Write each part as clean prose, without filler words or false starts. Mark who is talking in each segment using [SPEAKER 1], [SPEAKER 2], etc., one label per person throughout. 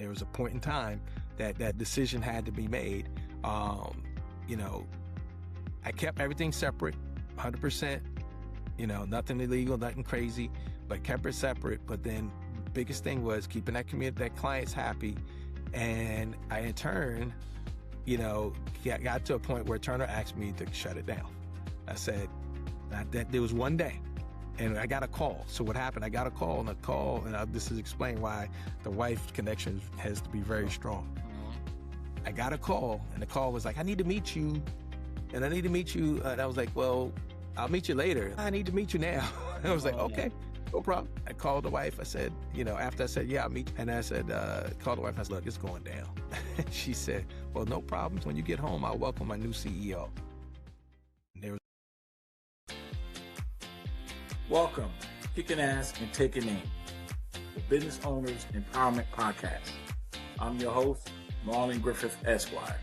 [SPEAKER 1] there was a point in time that that decision had to be made. You know, I kept everything separate, 100%, you know, nothing illegal, nothing crazy, but kept it separate. But then the biggest thing was keeping that community, that clients happy. And I, in turn, you know, got to a point where Turner asked me to shut it down. I said, that there was one day, and I got a call. So what happened, I got a call, and this is explain why the wife connection has to be very strong. I got a call, and the call was like, I need to meet you, and I need to meet you. And I was like, well, I'll meet you later. I need to meet you now. I was like, okay, no problem. I called the wife. I said, you know, after I said, yeah, I'll meet you. And I said, called the wife. I said, look, it's going down. She said, well, no problems. When you get home, I'll welcome my new CEO.
[SPEAKER 2] Welcome, Kicking Ass and Taking Name, the Business Owners Empowerment Podcast. I'm your host, Marlon Griffith, Esquire.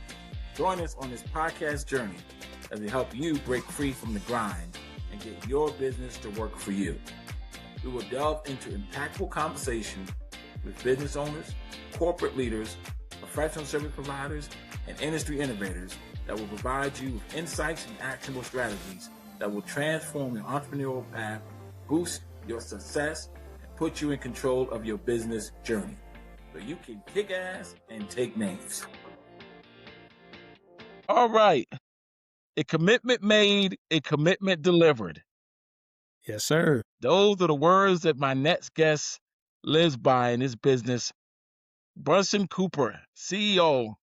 [SPEAKER 2] Join us on this podcast journey as we help you break free from the grind and get your business to work for you. We will delve into impactful conversation with business owners, corporate leaders, professional service providers, and industry innovators that will provide you with insights and actionable strategies that will transform your entrepreneurial path, boost your success, and put you in control of your business journey so you can kick ass and take names.
[SPEAKER 3] All right. A commitment made, a commitment delivered.
[SPEAKER 1] Yes, sir.
[SPEAKER 3] Those are the words that my next guest lives by in his business. Brunson Cooper, CEO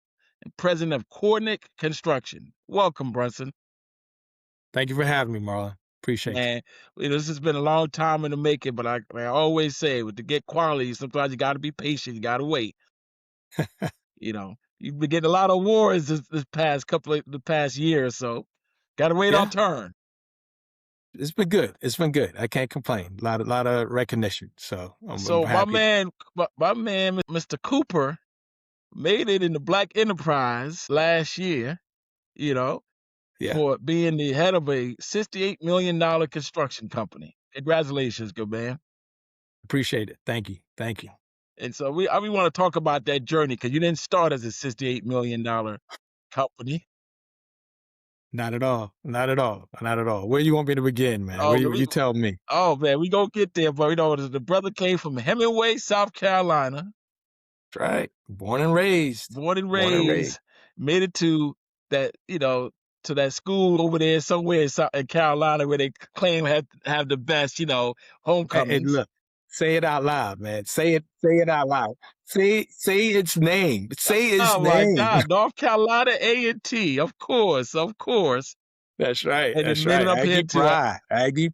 [SPEAKER 3] and president of Kornik Construction. Welcome, Brunson.
[SPEAKER 1] Thank you for having me, Marlon. Appreciate
[SPEAKER 3] it. Man, this has been a long time in the making, but I always say, to get quality, sometimes you got to be patient. You got to wait. You know, you've been getting a lot of awards this past year or so. Got to wait on turn.
[SPEAKER 1] It's been good. It's been good. I can't complain. A lot of recognition. So I'm happy.
[SPEAKER 3] my man, Mr. Cooper, made it in the Black Enterprise last year, you know, for being the head of a $68 million construction company. Congratulations, good man.
[SPEAKER 1] Appreciate it. Thank you. Thank you.
[SPEAKER 3] And so we want to talk about that journey, because you didn't start as a $68 million company.
[SPEAKER 1] Not at all. Not at all. Not at all. Where you want me to begin, man? You tell me.
[SPEAKER 3] Oh, man, we gonna get there, but you know, the brother came from Hemingway, South Carolina.
[SPEAKER 1] That's right. Born and raised.
[SPEAKER 3] Made it to that, you know, to that school over there somewhere in Carolina where they claim have the best, you know, homecomings.
[SPEAKER 1] Hey, look, say it out loud, man. Say it out loud. Say its name. Say its name.
[SPEAKER 3] Oh my God, North Carolina A&T, of course.
[SPEAKER 1] That's right.
[SPEAKER 3] And
[SPEAKER 1] that's right. Aggie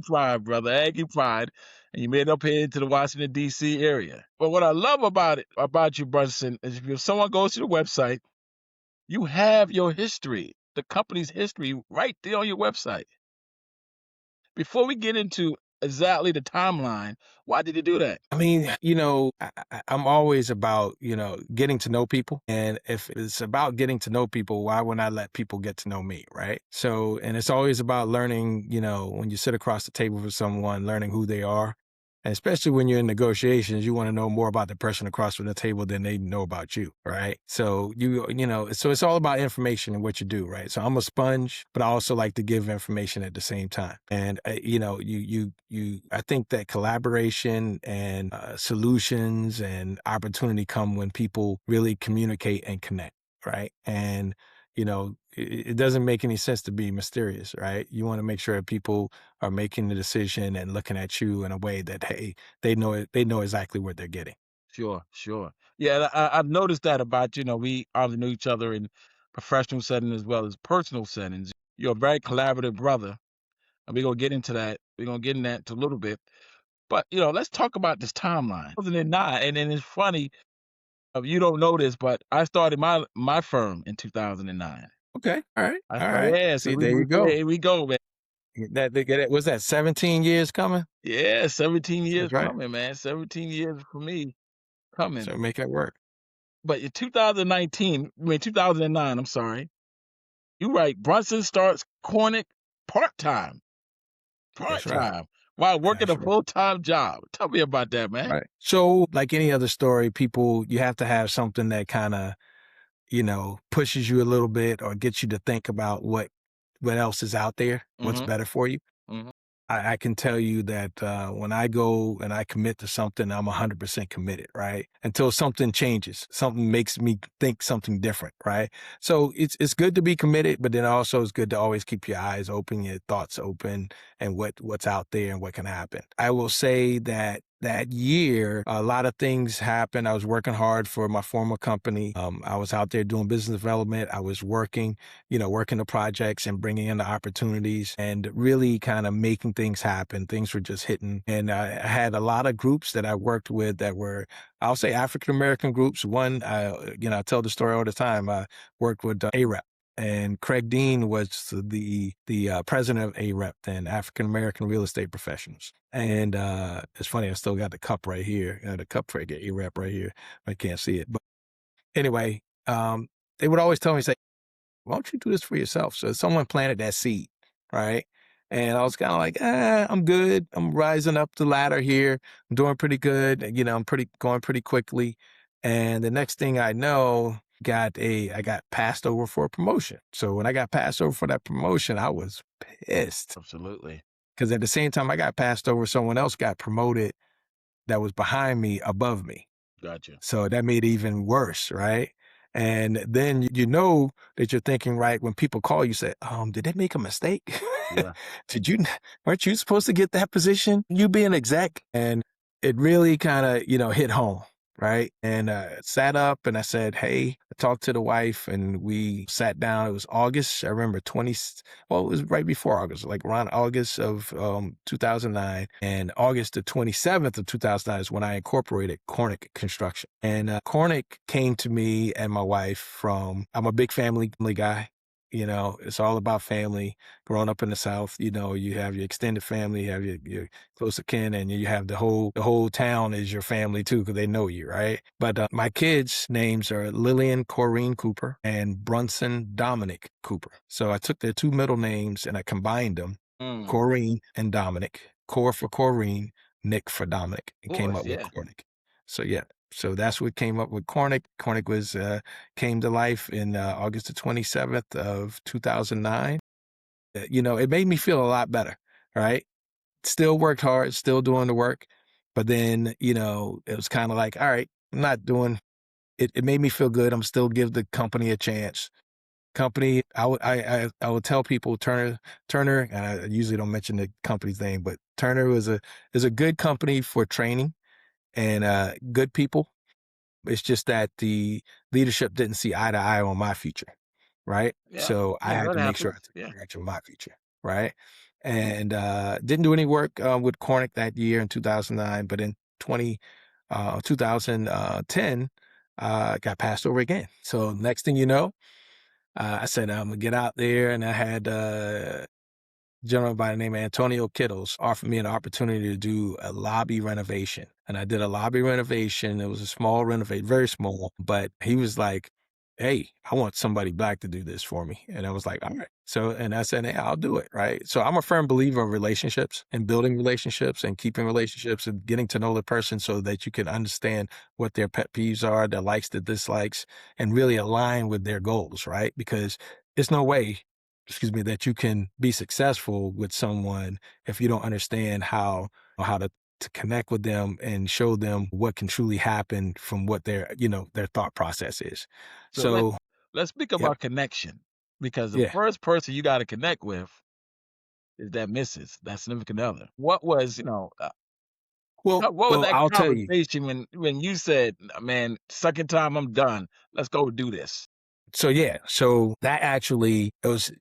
[SPEAKER 1] pride,
[SPEAKER 3] brother. Aggie pride. And you made it up here into the Washington, D.C. area. But what I love about you, Brunson, is if someone goes to the website, you have your history, the company's history right there on your website. Before we get into exactly the timeline, why did you do that?
[SPEAKER 1] I mean, you know, I'm always about, you know, getting to know people. And if it's about getting to know people, why wouldn't I let people get to know me, right? So, and it's always about learning, you know, when you sit across the table with someone, learning who they are. And especially when you're in negotiations, you want to know more about the person across from the table than they know about you, right? So you know, so it's all about information and what you do, right? So I'm a sponge, but I also like to give information at the same time. And you know, I think that collaboration and solutions and opportunity come when people really communicate and connect, right? And you know, it doesn't make any sense to be mysterious, right? You want to make sure that people are making the decision and looking at you in a way that, hey, they know exactly what they're getting.
[SPEAKER 3] Sure. Yeah, I've noticed that about you. Know, we obviously know each other in professional settings as well as personal settings. You're a very collaborative brother, and we're gonna get into that. We're gonna get into that in a little bit. But you know, let's talk about this timeline. 2009, and then it's funny. You don't know this, but I started my firm in 2009.
[SPEAKER 1] Okay. All right.
[SPEAKER 3] Yeah.
[SPEAKER 1] See, there you go.
[SPEAKER 3] Here we go, man.
[SPEAKER 1] Was that 17 years coming?
[SPEAKER 3] Yeah, 17 years coming, man. 17 years for me coming.
[SPEAKER 1] So make it work.
[SPEAKER 3] But in 2009, I'm sorry. You right. Brunson starts Kornik part-time.
[SPEAKER 1] Right.
[SPEAKER 3] while working a
[SPEAKER 1] Sure.
[SPEAKER 3] full-time job. Tell me about that, man.
[SPEAKER 1] Right. So like any other story, you have to have something that kind of, pushes you a little bit or gets you to think about what else is out there, what's
[SPEAKER 3] Mm-hmm.
[SPEAKER 1] better for you.
[SPEAKER 3] Mm-hmm.
[SPEAKER 1] I can tell you that when I go and I commit to something, I'm 100% committed, right? Until something changes, something makes me think something different, right? So it's good to be committed, but then also it's good to always keep your eyes open, your thoughts open, and what's out there and what can happen. I will say that year, a lot of things happened. I was working hard for my former company. I was out there doing business development. I was working the projects and bringing in the opportunities and really kind of making things happen. Things were just hitting. And I had a lot of groups that I worked with that were, I'll say, African-American groups. One, I tell the story all the time. I worked with AREP. And Craig Dean was the president of AREP, then African American Real Estate Professionals. And it's funny, I still got the cup right here, the cup for AREP right here. I can't see it, but anyway, they would always tell me, say, "Why don't you do this for yourself?" So someone planted that seed, right? And I was kind of like, I'm good. I'm rising up the ladder here. I'm doing pretty good. I'm going pretty quickly. And the next thing I know, I got passed over for a promotion. So when I got passed over for that promotion, I was pissed
[SPEAKER 3] Absolutely.
[SPEAKER 1] because at the same time I got passed over, someone else got promoted that was behind me, above me.
[SPEAKER 3] Gotcha.
[SPEAKER 1] So that made it even worse, right? And then you know that you're thinking right when people call you, say, did they make a mistake?
[SPEAKER 3] Yeah.
[SPEAKER 1] Weren't you supposed to get that position? You be an exec? And it really kind of, hit home, right? And sat up and I said, hey, I talked to the wife and we sat down. It was August. I remember it was right before August, like around August of 2009. And August the 27th of 2009 is when I incorporated Kornik Construction. And Kornik came to me and my wife I'm a big family guy. It's all about family. Growing up in the South, you have your extended family, you have your close kin, and you have the whole town is your family too, because they know you, right? But my kids' names are Lillian Corrine Cooper and Brunson Dominic Cooper. So I took their two middle names and I combined them, Corrine and Dominic. Cor for Corrine, Nick for Dominic, and came up with Cornik. So yeah. So that's what came up with Kornik. Kornik came to life in August the 27th of 2009. It made me feel a lot better, right? Still worked hard, still doing the work. But then, it was kind of like, all right, I'm not doing it. It made me feel good. I'm still give the company a chance. Company, I would tell people Turner, and I usually don't mention the company's name, but Turner is a good company for training and good people. It's just that the leadership didn't see eye to eye on my future, right?
[SPEAKER 3] Yeah.
[SPEAKER 1] So I had
[SPEAKER 3] that
[SPEAKER 1] to make sure I
[SPEAKER 3] happens.
[SPEAKER 1] took
[SPEAKER 3] Yeah.
[SPEAKER 1] charge of my future, right? And didn't do any work with Cornic that year in 2009, but in 2010, got passed over again. So next thing you know, I said, I'm gonna get out there, and I had gentleman by the name of Antonio Kittles offered me an opportunity to do a lobby renovation. And I did a lobby renovation. It was a small renovation, very small, but he was like, hey, I want somebody black to do this for me. And I was like, all right. So, and I said, hey, I'll do it. Right. So I'm a firm believer of relationships and building relationships and keeping relationships and getting to know the person so that you can understand what their pet peeves are, their likes, their dislikes, and really align with their goals. Right. Because there's no way that you can be successful with someone if you don't understand how to connect with them and show them what can truly happen from what their thought process is.
[SPEAKER 3] So
[SPEAKER 1] So,
[SPEAKER 3] let's speak
[SPEAKER 1] yep,
[SPEAKER 3] about connection, because the
[SPEAKER 1] yeah.
[SPEAKER 3] first person you got to connect with is that missus, that significant other. What was, what was that
[SPEAKER 1] I'll tell you.
[SPEAKER 3] conversation when you said, man, second time I'm done. Let's go do this.
[SPEAKER 1] So yeah, so that actually it was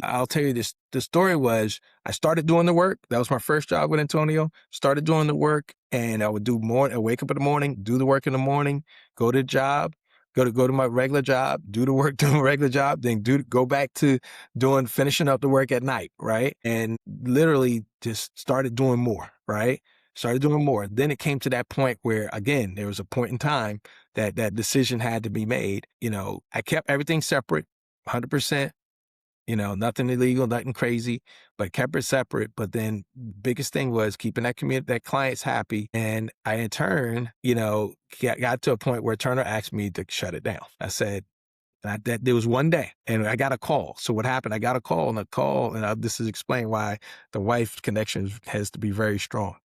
[SPEAKER 1] I'll tell you this. The story was I started doing the work. That was my first job with Antonio. Started doing the work, and I would do more. I wake up in the morning, do the work in the morning, go to the job, go to my regular job, do the work, do my regular job, then go back to finishing up the work at night, right? And literally just started doing more, right? Started doing more. Then it came to that point where, again, there was a point in time that decision had to be made. I kept everything separate, 100%. nothing illegal, nothing crazy, but kept it separate. But then biggest thing was keeping that clients happy. And I, in turn, got to a point where Turner asked me to shut it down. I said, that there was one day and I got a call. So what happened? I got a call, this is explain why the wife connection has to be very strong.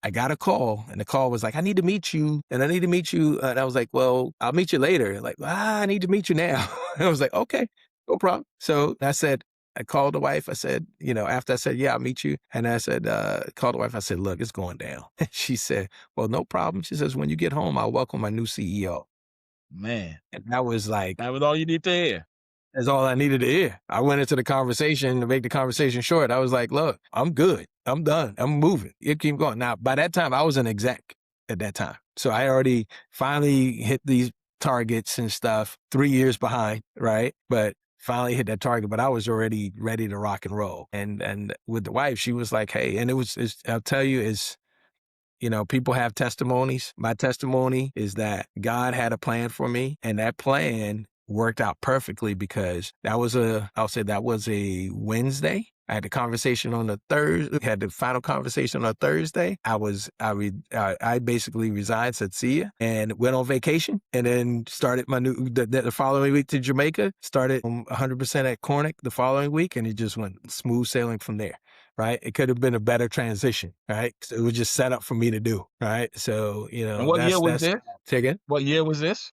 [SPEAKER 1] I got a call and the call was like, I need to meet you. And I need to meet you. And I was like, well, I'll meet you later. Like, I need to meet you now. I was like, okay, no problem. So I called the wife. I said, after I said, yeah, I'll meet you. And I said, called the wife. I said, look, it's going down. She said, well, no problem. She says, when you get home, I'll welcome my new CEO.
[SPEAKER 3] Man.
[SPEAKER 1] And that was
[SPEAKER 3] all you need to hear.
[SPEAKER 1] That's all I needed to hear. I went into the conversation to make the conversation short. I was like, look, I'm good. I'm done. I'm moving. You keep going. Now, by that time, I was an exec at that time. So I already finally hit these targets and stuff 3 years behind, right? But finally hit that target, but I was already ready to rock and roll. And with the wife, she was like, hey, and I'll tell you, people have testimonies. My testimony is that God had a plan for me, and that plan worked out perfectly because that was a Wednesday. I had the conversation on the Thursday, had the final conversation on a Thursday. I basically resigned, said see ya, and went on vacation, and then started the following week to Jamaica, started 100% at Kornik the following week, and it just went smooth sailing from there. Right. It could have been a better transition. Right. So it was just set up for me to do. Right. So,
[SPEAKER 3] And what year was this?
[SPEAKER 1] Say again?
[SPEAKER 3] What year was this?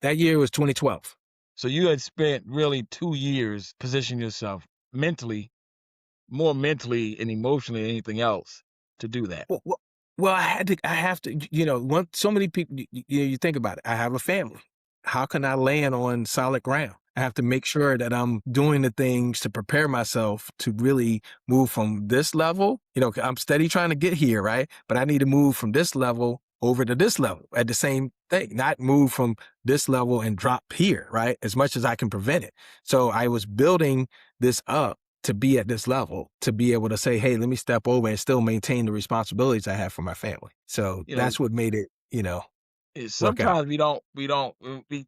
[SPEAKER 1] That year was 2012.
[SPEAKER 3] So you had spent really 2 years positioning yourself more mentally and emotionally than anything else to do that.
[SPEAKER 1] Well, I have to, so many people, you think about it. I have a family. How can I land on solid ground? I have to make sure that I'm doing the things to prepare myself to really move from this level. I'm steady trying to get here, right? But I need to move from this level over to this level at the same thing, not move from this level and drop here, right? As much as I can prevent it. So I was building this up to be at this level, to be able to say, hey, let me step over and still maintain the responsibilities I have for my family. So that's what made it,
[SPEAKER 3] sometimes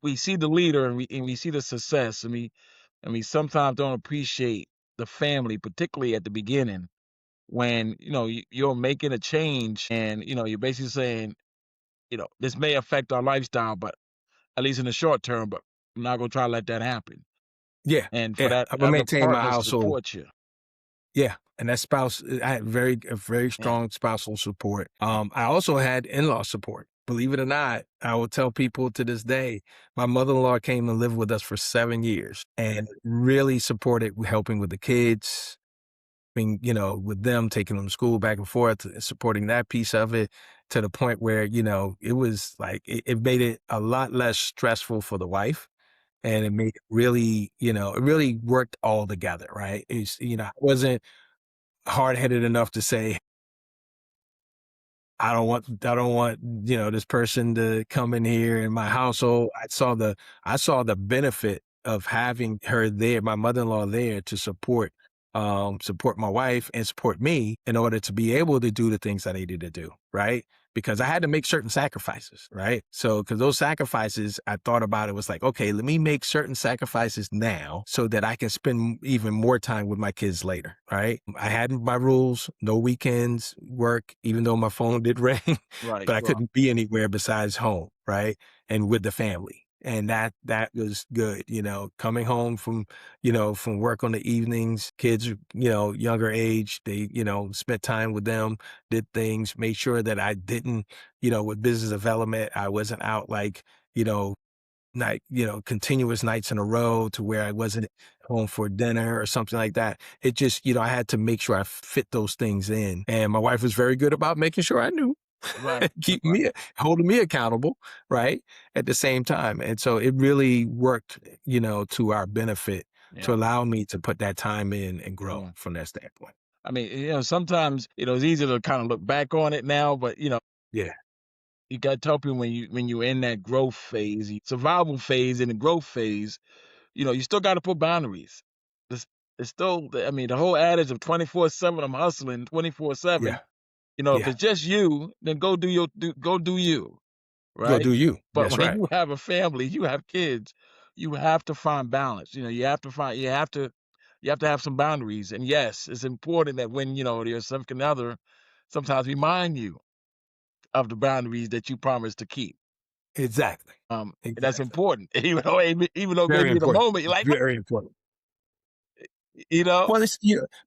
[SPEAKER 3] we see the leader and we see the success, and we sometimes don't appreciate the family, particularly at the beginning when you're making a change and you're basically saying this may affect our lifestyle, but at least in the short term, but I'm not gonna try to let that happen.
[SPEAKER 1] Yeah.
[SPEAKER 3] And for that
[SPEAKER 1] I'm gonna
[SPEAKER 3] other
[SPEAKER 1] maintain my
[SPEAKER 3] partner to
[SPEAKER 1] household.
[SPEAKER 3] support you.
[SPEAKER 1] Yeah. And that spouse, I had a very strong spousal support. I also had in-law support. Believe it or not, I will tell people to this day, my mother-in-law came and lived with us for 7 years and really supported helping with the kids, with them, taking them to school back and forth, supporting that piece of it to the point where, it was like, it made it a lot less stressful for the wife. And it made it really, it really worked all together, right? It's, I wasn't hard-headed enough to say, I don't want, this person to come in here in my household. I saw the benefit of having her there, my mother-in-law there to support my wife and support me in order to be able to do the things I needed to do, right? Because I had to make certain sacrifices, right? So, because those sacrifices, I thought about it was like, okay, let me make certain sacrifices now so that I can spend even more time with my kids later, right? I had my rules, no weekends, work, even though my phone did ring,
[SPEAKER 3] Right.
[SPEAKER 1] but I couldn't be anywhere besides home, right? And with the family. And that was good, coming home from work on the evenings, kids, younger age, they, spent time with them, did things, made sure that I didn't, with business development, I wasn't out like, continuous nights in a row to where I wasn't home for dinner or something like that. It just, I had to make sure I fit those things in. And my wife was very good about making sure I knew.
[SPEAKER 3] Right.
[SPEAKER 1] Holding me accountable, right? At the same time. And so it really worked, to our benefit to allow me to put that time in and grow from that standpoint.
[SPEAKER 3] I mean, sometimes, it's easy to kind of look back on it now, but
[SPEAKER 1] Yeah.
[SPEAKER 3] You got to tell people when you're in that growth phase, survival phase and the growth phase, you still got to put boundaries. It's still, the whole adage of 24/7, I'm hustling 24/7.
[SPEAKER 1] Yeah.
[SPEAKER 3] If it's just you, then go do you, right?
[SPEAKER 1] Go do you.
[SPEAKER 3] But
[SPEAKER 1] That's
[SPEAKER 3] when
[SPEAKER 1] right.
[SPEAKER 3] you have a family, you have kids, you have to find balance. You have to you have to have some boundaries. And yes, it's important that when, your significant other sometimes remind you of the boundaries that you promised to keep.
[SPEAKER 1] Exactly.
[SPEAKER 3] That's
[SPEAKER 1] Exactly.
[SPEAKER 3] important. Even though
[SPEAKER 1] Very
[SPEAKER 3] maybe in the
[SPEAKER 1] important.
[SPEAKER 3] moment you're like,
[SPEAKER 1] Very important.
[SPEAKER 3] "What?"
[SPEAKER 1] Well,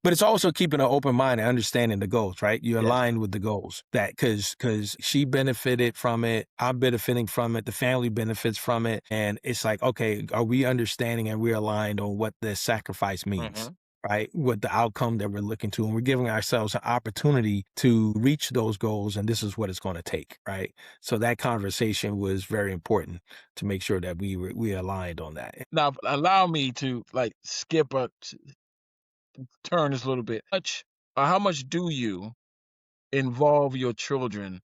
[SPEAKER 1] but it's also keeping an open mind and understanding the goals, right? You're
[SPEAKER 3] Yes.
[SPEAKER 1] aligned with the goals that because she benefited from it, I'm benefiting from it, the family benefits from it, and it's like, okay, are we understanding and we're aligned on what the sacrifice means?
[SPEAKER 3] Mhm.
[SPEAKER 1] Right? What the outcome that we're looking to, and we're giving ourselves an opportunity to reach those goals, and this is what it's going to take, right? So that conversation was very important to make sure that we aligned on that.
[SPEAKER 3] Now, allow me to skip a turn this a little bit. How much do you involve your children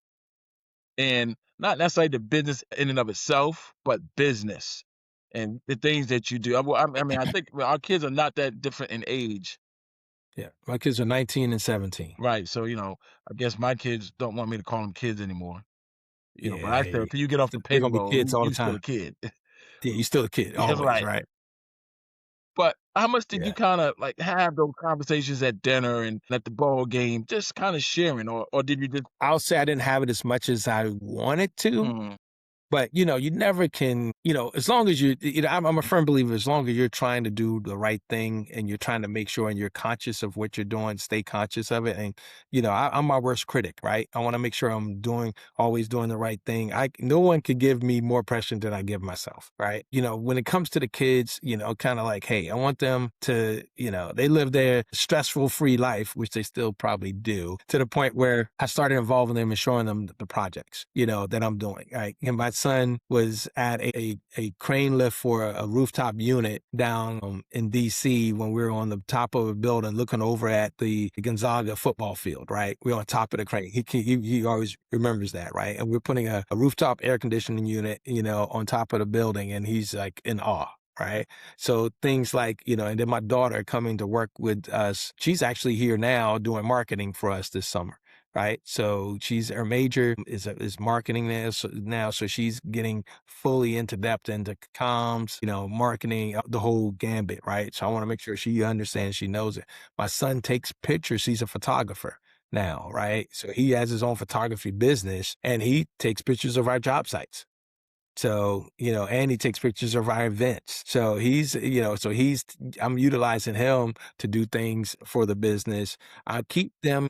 [SPEAKER 3] in not necessarily the business in and of itself, but business and the things that you do? I mean, I think our kids are not that different in age,
[SPEAKER 1] Yeah, my kids are 19 and 17.
[SPEAKER 3] right? So, I guess my kids don't want me to call them kids anymore. But
[SPEAKER 1] Yeah,
[SPEAKER 3] I say
[SPEAKER 1] hey,
[SPEAKER 3] until you get off the
[SPEAKER 1] they're gonna be
[SPEAKER 3] payroll,
[SPEAKER 1] kids all the
[SPEAKER 3] you still
[SPEAKER 1] time.
[SPEAKER 3] a kid.
[SPEAKER 1] Yeah, you're still a kid,
[SPEAKER 3] That's
[SPEAKER 1] always,
[SPEAKER 3] right.
[SPEAKER 1] right?
[SPEAKER 3] But how much did you
[SPEAKER 1] Yeah.
[SPEAKER 3] kind of have those conversations at dinner and at the ball game, just kind of sharing, or did you just?
[SPEAKER 1] I'll say I didn't have it as much as I wanted to,
[SPEAKER 3] Mm,
[SPEAKER 1] but, you never can, as long as I'm a firm believer, as long as you're trying to do the right thing and you're trying to make sure and you're conscious of what you're doing, stay conscious of it. And, I'm my worst critic, right? I want to make sure I'm always doing the right thing. No one could give me more pressure than I give myself, right? When it comes to the kids, kind of like, hey, I want them to, they live their stressful free life, which they still probably do, to the point where I started involving them and showing them the projects, that I'm doing, right? And my son was at a crane lift for a rooftop unit down in DC when we were on the top of a building looking over at the Gonzaga football field, right? We're on top of the crane. He always remembers that, right? And we're putting a rooftop air conditioning unit, on top of the building, and he's like in awe. Right. So things like, and then my daughter coming to work with us, she's actually here now doing marketing for us this summer. Right. So her major is marketing now. So she's getting fully into depth into comms, marketing, the whole gambit. Right. So I want to make sure she understands, she knows it. My son takes pictures. He's a photographer now. Right. So he has his own photography business and he takes pictures of our job sites. So, and he takes pictures of our events. So I'm utilizing him to do things for the business. I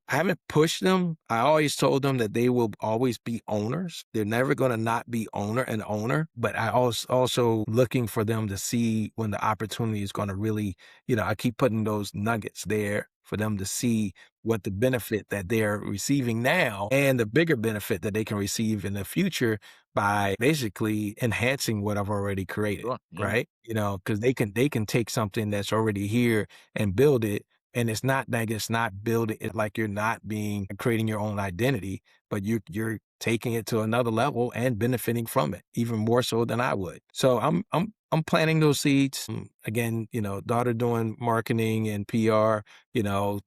[SPEAKER 1] haven't pushed them. I always told them that they will always be owners. They're never going to not be an owner, but I also looking for them to see when the opportunity is going to really, I keep putting those nuggets there for them to see what the benefit that they're receiving now and the bigger benefit that they can receive in the future by basically enhancing what I've already created,
[SPEAKER 3] Sure, yeah.
[SPEAKER 1] right? Because they can take something that's already here and build it. And it's not building it like you're not creating your own identity, but you're taking it to another level and benefiting from it even more so than I would. So I'm planting those seeds. Again, daughter doing marketing and PR,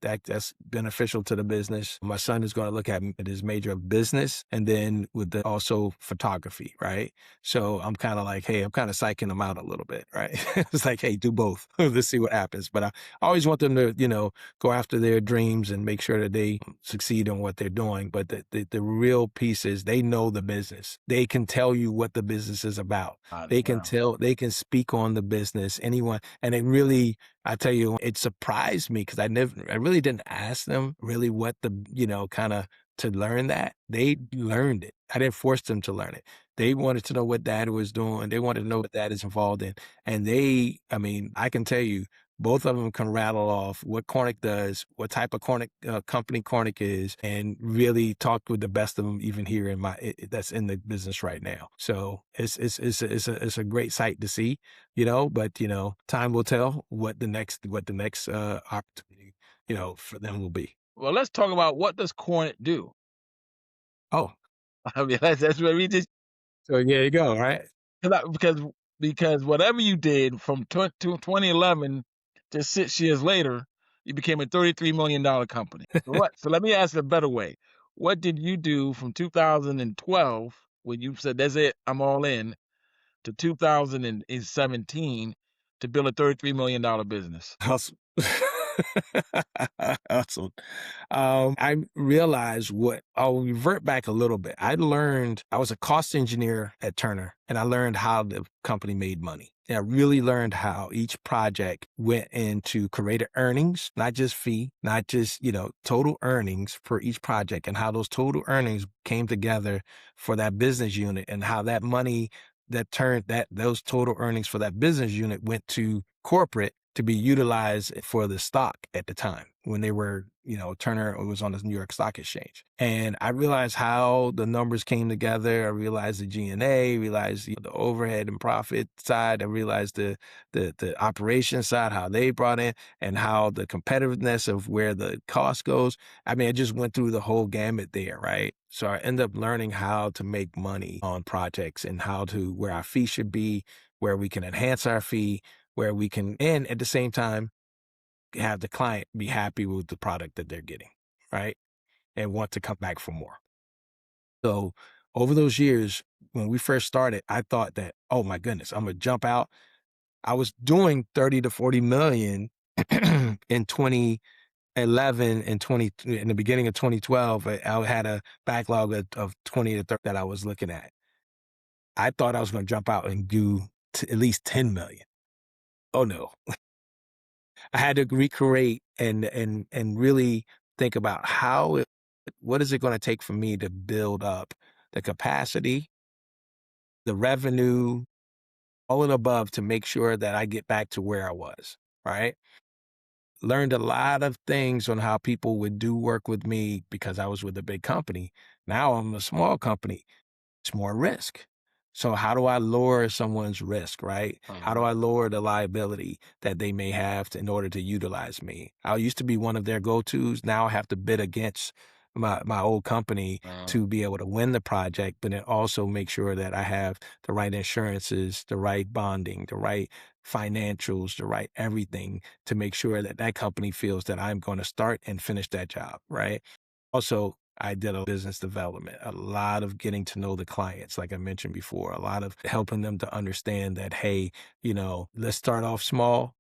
[SPEAKER 1] that's beneficial to the business. My son is going to look at his major of business and then with also photography, right? So I'm kind of like, hey, I'm kind of psyching them out a little bit, right? It's like, hey, do both. Let's see what happens. But I always want them to, go after their dreams and make sure that they succeed in what they're doing. But the real piece is they know the business. They can tell you what the business is about. They can
[SPEAKER 3] Wow.
[SPEAKER 1] speak on the business, anyone. And I tell you, it surprised me because I really didn't ask them really what kind of to learn that. They learned it. I didn't force them to learn it. They wanted to know what dad was doing. They wanted to know what dad is involved in. And I can tell you, both of them can rattle off what Kornik does, what type of company Kornik is, and really talk with the best of them, even here that's in the business right now. So it's a great sight to see, but time will tell what the next opportunity, for them will be.
[SPEAKER 3] Well, let's talk about what does Cornet do?
[SPEAKER 1] Oh,
[SPEAKER 3] I mean, that's where we just
[SPEAKER 1] so there you go, right?
[SPEAKER 3] because whatever you did from 2011 to 6 years later, you became a $33 million company. So let me ask it a better way. What did you do from 2012 when you said, that's it, I'm all in, to 2017 to build a $33 million business?
[SPEAKER 1] Hustle. Hustled. I realized I'll revert back a little bit. I was a cost engineer at Turner, and I learned how the company made money. And I really learned how each project went into created earnings, not just fee, not just, total earnings for each project, and how those total earnings came together for that business unit, and how that money those total earnings for that business unit went to corporate to be utilized for the stock at the time when they were, Turner was on the New York Stock Exchange. And I realized how the numbers came together. I realized the G&A, realized the overhead and profit side. I realized the operation side, how they brought in, and how the competitiveness of where the cost goes. I mean, I just went through the whole gamut there, right? So I ended up learning how to make money on projects and where our fee should be, where we can enhance our fee, where we can, and at the same time, have the client be happy with the product that they're getting, right? And want to come back for more. So over those years, when we first started, I thought that, oh my goodness, I'm going to jump out. I was doing 30 to 40 million in 2011 and in the beginning of 2012. I had a backlog of 20 to 30 that I was looking at. I thought I was going to jump out and do at least 10 million. Oh no. I had to recreate and really think about what is it going to take for me to build up the capacity, the revenue, all of the above to make sure that I get back to where I was, right? Learned a lot of things on how people would do work with me because I was with a big company. Now I'm a small company. It's more risk. So how do I lower someone's risk, right? How do I lower the liability that they may have in order to utilize me? I used to be one of their go-tos. Now I have to bid against my old company to be able to win the project, but then also make sure that I have the right insurances, the right bonding, the right financials, the right everything to make sure that that company feels that I'm going to start and finish that job, right? Also, I did a business development, a lot of getting to know the clients, like I mentioned before, a lot of helping them to understand that, hey, let's start off small.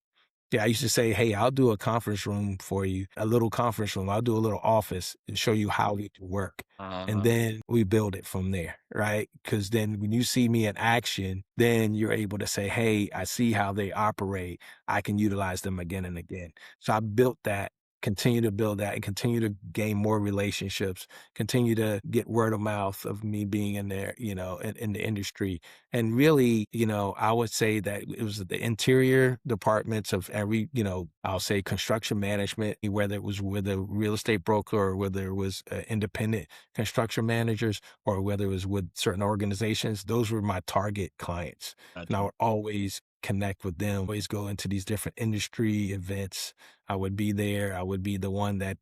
[SPEAKER 1] Yeah, I used to say, hey, I'll do a conference room for you, a little conference room. I'll do a little office and show you how we can work. And then we build it from there, right? Because then when you see me in action, then you're able to say, hey, I see how they operate. I can utilize them again and again. So I built that, continue to build that, and continue to gain more relationships, continue to get word of mouth of me being in there, in the industry. And really, I would say that it was the interior departments of every, I'll say construction management, whether it was with a real estate broker or whether it was independent construction managers or whether it was with certain organizations, those were my target clients.
[SPEAKER 3] Gotcha.
[SPEAKER 1] And I would always connect with them, always go into these different industry events. I would be there. I would be the one that,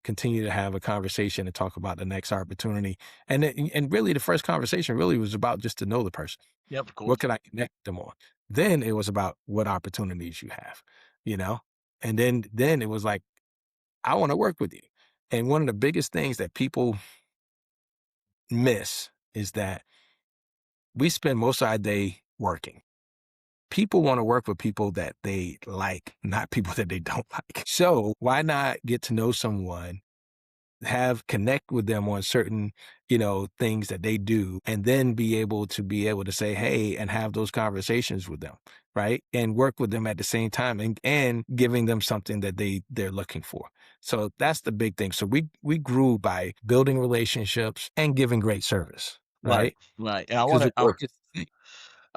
[SPEAKER 1] continue to have a conversation and talk about the next opportunity. And really the first conversation really was about just to know the person.
[SPEAKER 3] Yep, of course.
[SPEAKER 1] What could I connect them on? Then it was about what opportunities you have, and then it was like, I want to work with you. And one of the biggest things that people miss is that we spend most of our day working. People want to work with people that they like, not people that they don't like. So why not get to know someone, connect with them on certain, things that they do, and then be able to say, hey, and have those conversations with them, right? And work with them at the same time and giving them something that they're looking for. So that's the big thing. So we grew by building relationships and giving great service, right?
[SPEAKER 3] Right. And I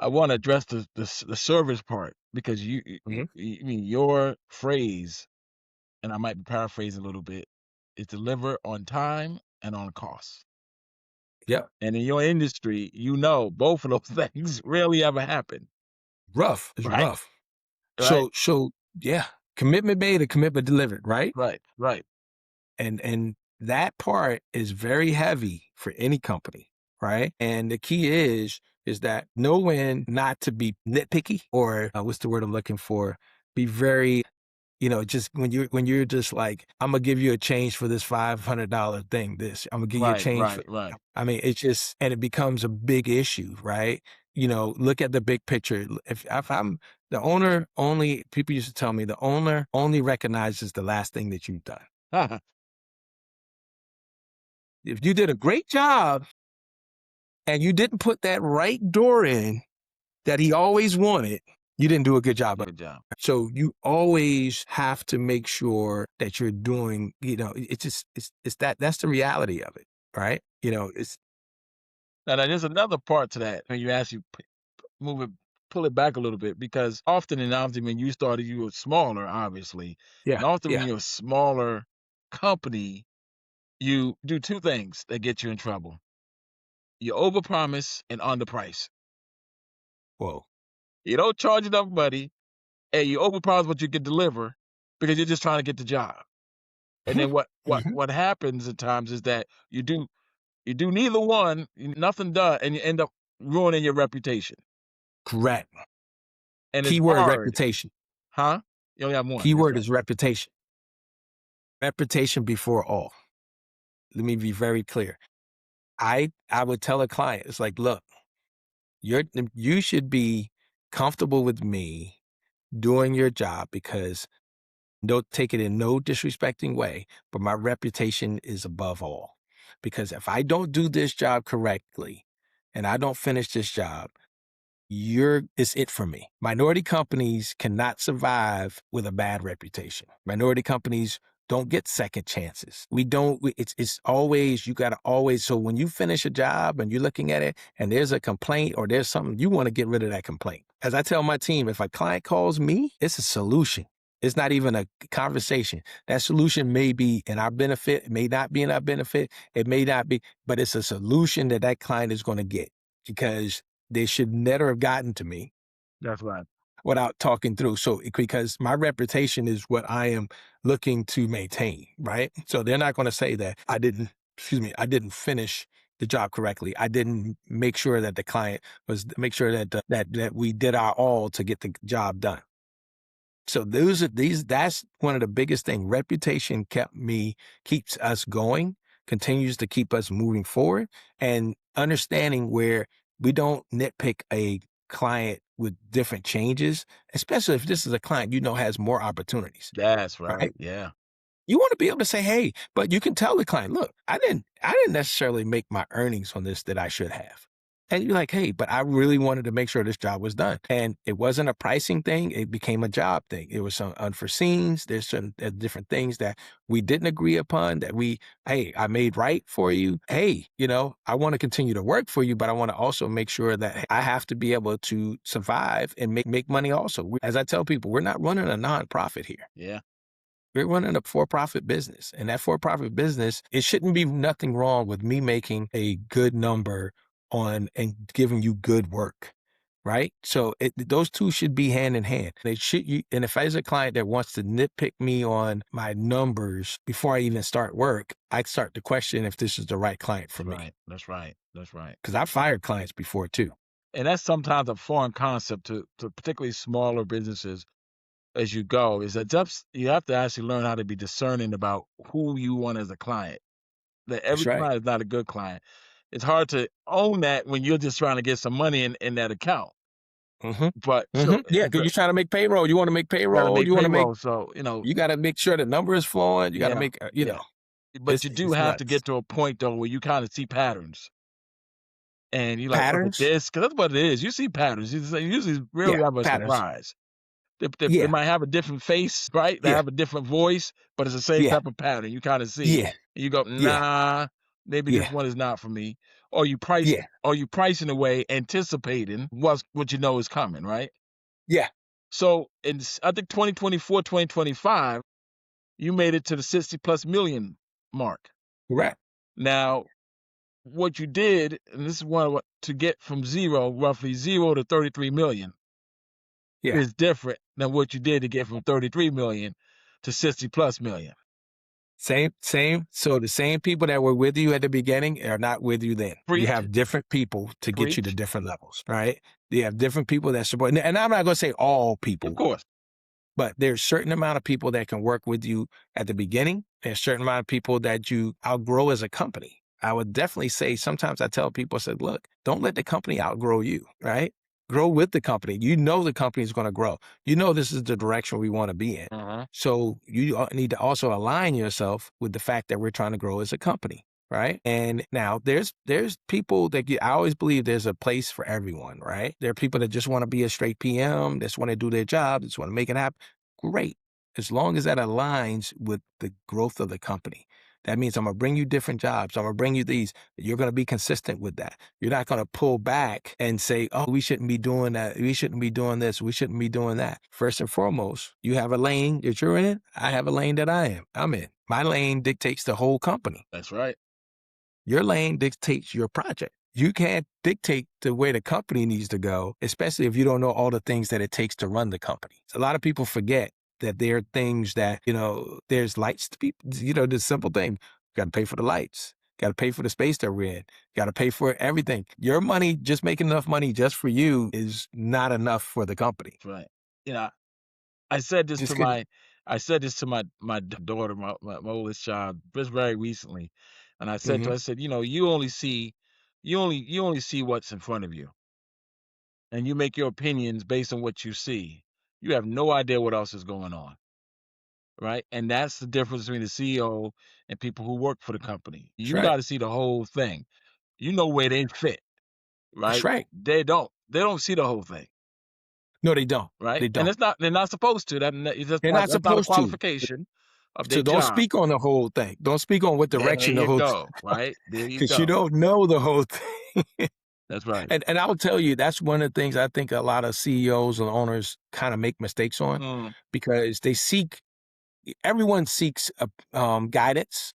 [SPEAKER 3] want to address the service part because
[SPEAKER 1] Mhm.
[SPEAKER 3] I mean, your phrase, and I might be paraphrasing a little bit, is deliver on time and on cost.
[SPEAKER 1] Yeah.
[SPEAKER 3] And in your industry, both of those things rarely ever happen.
[SPEAKER 1] Rough. It's
[SPEAKER 3] Right.
[SPEAKER 1] rough.
[SPEAKER 3] Right.
[SPEAKER 1] So yeah, commitment made, a commitment delivered, right?
[SPEAKER 3] Right.
[SPEAKER 1] And that part is very heavy for any company, right? And the key is that know when not to be nitpicky or what's the word I'm looking for? Be very, just when you're just like, I'm gonna give you a change for this $500 thing. I'm gonna give you a change for.
[SPEAKER 3] Right.
[SPEAKER 1] I mean, it's just, and it becomes a big issue, right? Look at the big picture. If I'm The owner people used to tell me, the owner only recognizes the last thing that you've done. If you did a great job and you didn't put that right door in that he always wanted, you didn't do a good job.
[SPEAKER 3] Good job.
[SPEAKER 1] So you always have to make sure that you're doing, that's the reality of it, right?
[SPEAKER 3] Now there's another part to that when you actually pull it back a little bit, because often and often when you started, you were smaller, obviously.
[SPEAKER 1] Yeah.
[SPEAKER 3] And often
[SPEAKER 1] yeah.
[SPEAKER 3] when you're a smaller company, you do two things that get you in trouble. You overpromise and underprice.
[SPEAKER 1] Whoa.
[SPEAKER 3] You don't charge enough money, and you overpromise what you can deliver because you're just trying to get the job. And then what happens at times is that you do neither one, nothing done, and you end up ruining your reputation.
[SPEAKER 1] Correct.
[SPEAKER 3] And
[SPEAKER 1] Keyword
[SPEAKER 3] it's hard.
[SPEAKER 1] reputation.
[SPEAKER 3] Huh? You only have one.
[SPEAKER 1] Keyword is reputation. Reputation before all. Let me be very clear. I would tell a client, it's like, look, you should be comfortable with me doing your job, because don't take it in no disrespecting way, but my reputation is above all. Because if I don't do this job correctly and I don't finish this job, it's it for me. Minority companies cannot survive with a bad reputation. Minority companies don't get second chances. It's always, you got to always, so when you finish a job and you're looking at it and there's a complaint or there's something, you want to get rid of that complaint. As I tell my team, if a client calls me, it's a solution. It's not even a conversation. That solution may be in our benefit, it may not be in our benefit, it may not be, but it's a solution that client is going to get, because they should never have gotten to me.
[SPEAKER 3] That's right.
[SPEAKER 1] Without talking through. So, because my reputation is what I am looking to maintain, right? So they're not going to say that I didn't finish the job correctly. I didn't make sure that the client make sure that we did our all to get the job done. So that's one of the biggest things. Reputation keeps us going, continues to keep us moving forward, and understanding where we don't nitpick a client with different changes, especially if this is a client has more opportunities.
[SPEAKER 3] That's right. Yeah.
[SPEAKER 1] You want to be able to say, hey, but you can tell the client, look, I didn't necessarily make my earnings on this that I should have. And you're like, hey, but I really wanted to make sure this job was done. And it wasn't a pricing thing. It became a job thing. It was some unforeseens. There's some different things that we didn't agree upon that I made right for you. Hey, I want to continue to work for you, but I want to also make sure that I have to be able to survive and make money also. As I tell people, we're not running a nonprofit here.
[SPEAKER 3] Yeah.
[SPEAKER 1] We're running a for-profit business. And that for-profit business, it shouldn't be nothing wrong with me making a good number on and giving you good work, right? So those two should be hand in hand. And if there's a client that wants to nitpick me on my numbers before I even start work, I start to question if this is the right client for me.
[SPEAKER 3] That's right.
[SPEAKER 1] Because I've fired clients before too.
[SPEAKER 3] And that's sometimes a foreign concept to particularly smaller businesses as you go, is that you have to actually learn how to be discerning about who you want as a client. That every client is not a good client. It's hard to own that when you're just trying to get some money in that account. But
[SPEAKER 1] because you're trying to make payroll. You want to make payroll. You want to make
[SPEAKER 3] so
[SPEAKER 1] you got to make sure the number is flowing. You got to make know.
[SPEAKER 3] But you do have to get to a point though where you kind of see patterns, and you like
[SPEAKER 1] patterns.
[SPEAKER 3] This because that's what it is. You see patterns. Usually, really have a surprise. They might have a different face, right? They have a different voice, but it's the same type of pattern. You kind of see. And you go, nah. Maybe this one is not for me. Or you price in a way anticipating what you know is coming, right?
[SPEAKER 1] Yeah.
[SPEAKER 3] So I think 2024, 2025, you made it to the 60+ million mark.
[SPEAKER 1] Correct.
[SPEAKER 3] Now, what you did, and this is one to get from roughly zero to 33 million is different than what you did to get from 33 million to 60+ million.
[SPEAKER 1] Same. So the same people that were with you at the beginning are not with you then. You have different people to get you to different levels, right? You have different people that support. And I'm not going to say all people.
[SPEAKER 3] Of course.
[SPEAKER 1] But there's a certain amount of people that can work with you at the beginning. There's a certain amount of people that you outgrow as a company. I would definitely say, sometimes I tell people, I said, look, don't let the company outgrow you, right? grow with the company. You know the company is going to grow. You know this is the direction we want to be in. So you need to also align yourself with the fact that we're trying to grow as a company, right? And now there's people that I always believe there's a place for everyone, right? There are people that just want to be a straight PM, just want to do their job, just want to make it happen. Great. As long as that aligns with the growth of the company. That means I'm going to bring you different jobs. I'm going to bring you these. You're going to be consistent with that. You're not going to pull back and say, oh, we shouldn't be doing that. We shouldn't be doing this. We shouldn't be doing that. First and foremost, you have a lane that you're in. I have a lane that I'm in. My lane dictates the whole company.
[SPEAKER 3] That's right.
[SPEAKER 1] Your lane dictates your project. You can't dictate the way the company needs to go, especially if you don't know all the things that it takes to run the company. A lot of people forget that there are things that, there's lights to be, the simple thing. You got to pay for the lights. Got to pay for the space that we're in. Got to pay for everything. Your money, just making enough money just for you is not enough for the company.
[SPEAKER 3] Right. I said this to my daughter, my oldest child, just very recently. And I said to her, I said, you only see what's in front of you. And you make your opinions based on what you see. You have no idea what else is going on. Right. And that's the difference between the CEO and people who work for the company. You
[SPEAKER 1] right.
[SPEAKER 3] got to see the whole thing. You know where they fit. Right.
[SPEAKER 1] That's right.
[SPEAKER 3] They don't see the whole thing.
[SPEAKER 1] No, they don't.
[SPEAKER 3] Right.
[SPEAKER 1] They don't.
[SPEAKER 3] And they're not supposed to. They're not a qualification of their
[SPEAKER 1] So don't
[SPEAKER 3] job.
[SPEAKER 1] speak on the whole thing. Don't speak on what direction the whole thing.
[SPEAKER 3] Right. There you go.
[SPEAKER 1] Because you don't know the whole thing.
[SPEAKER 3] That's right.
[SPEAKER 1] And I will tell you, that's one of the things I think a lot of CEOs and owners kind of make mistakes on because everyone seeks guidance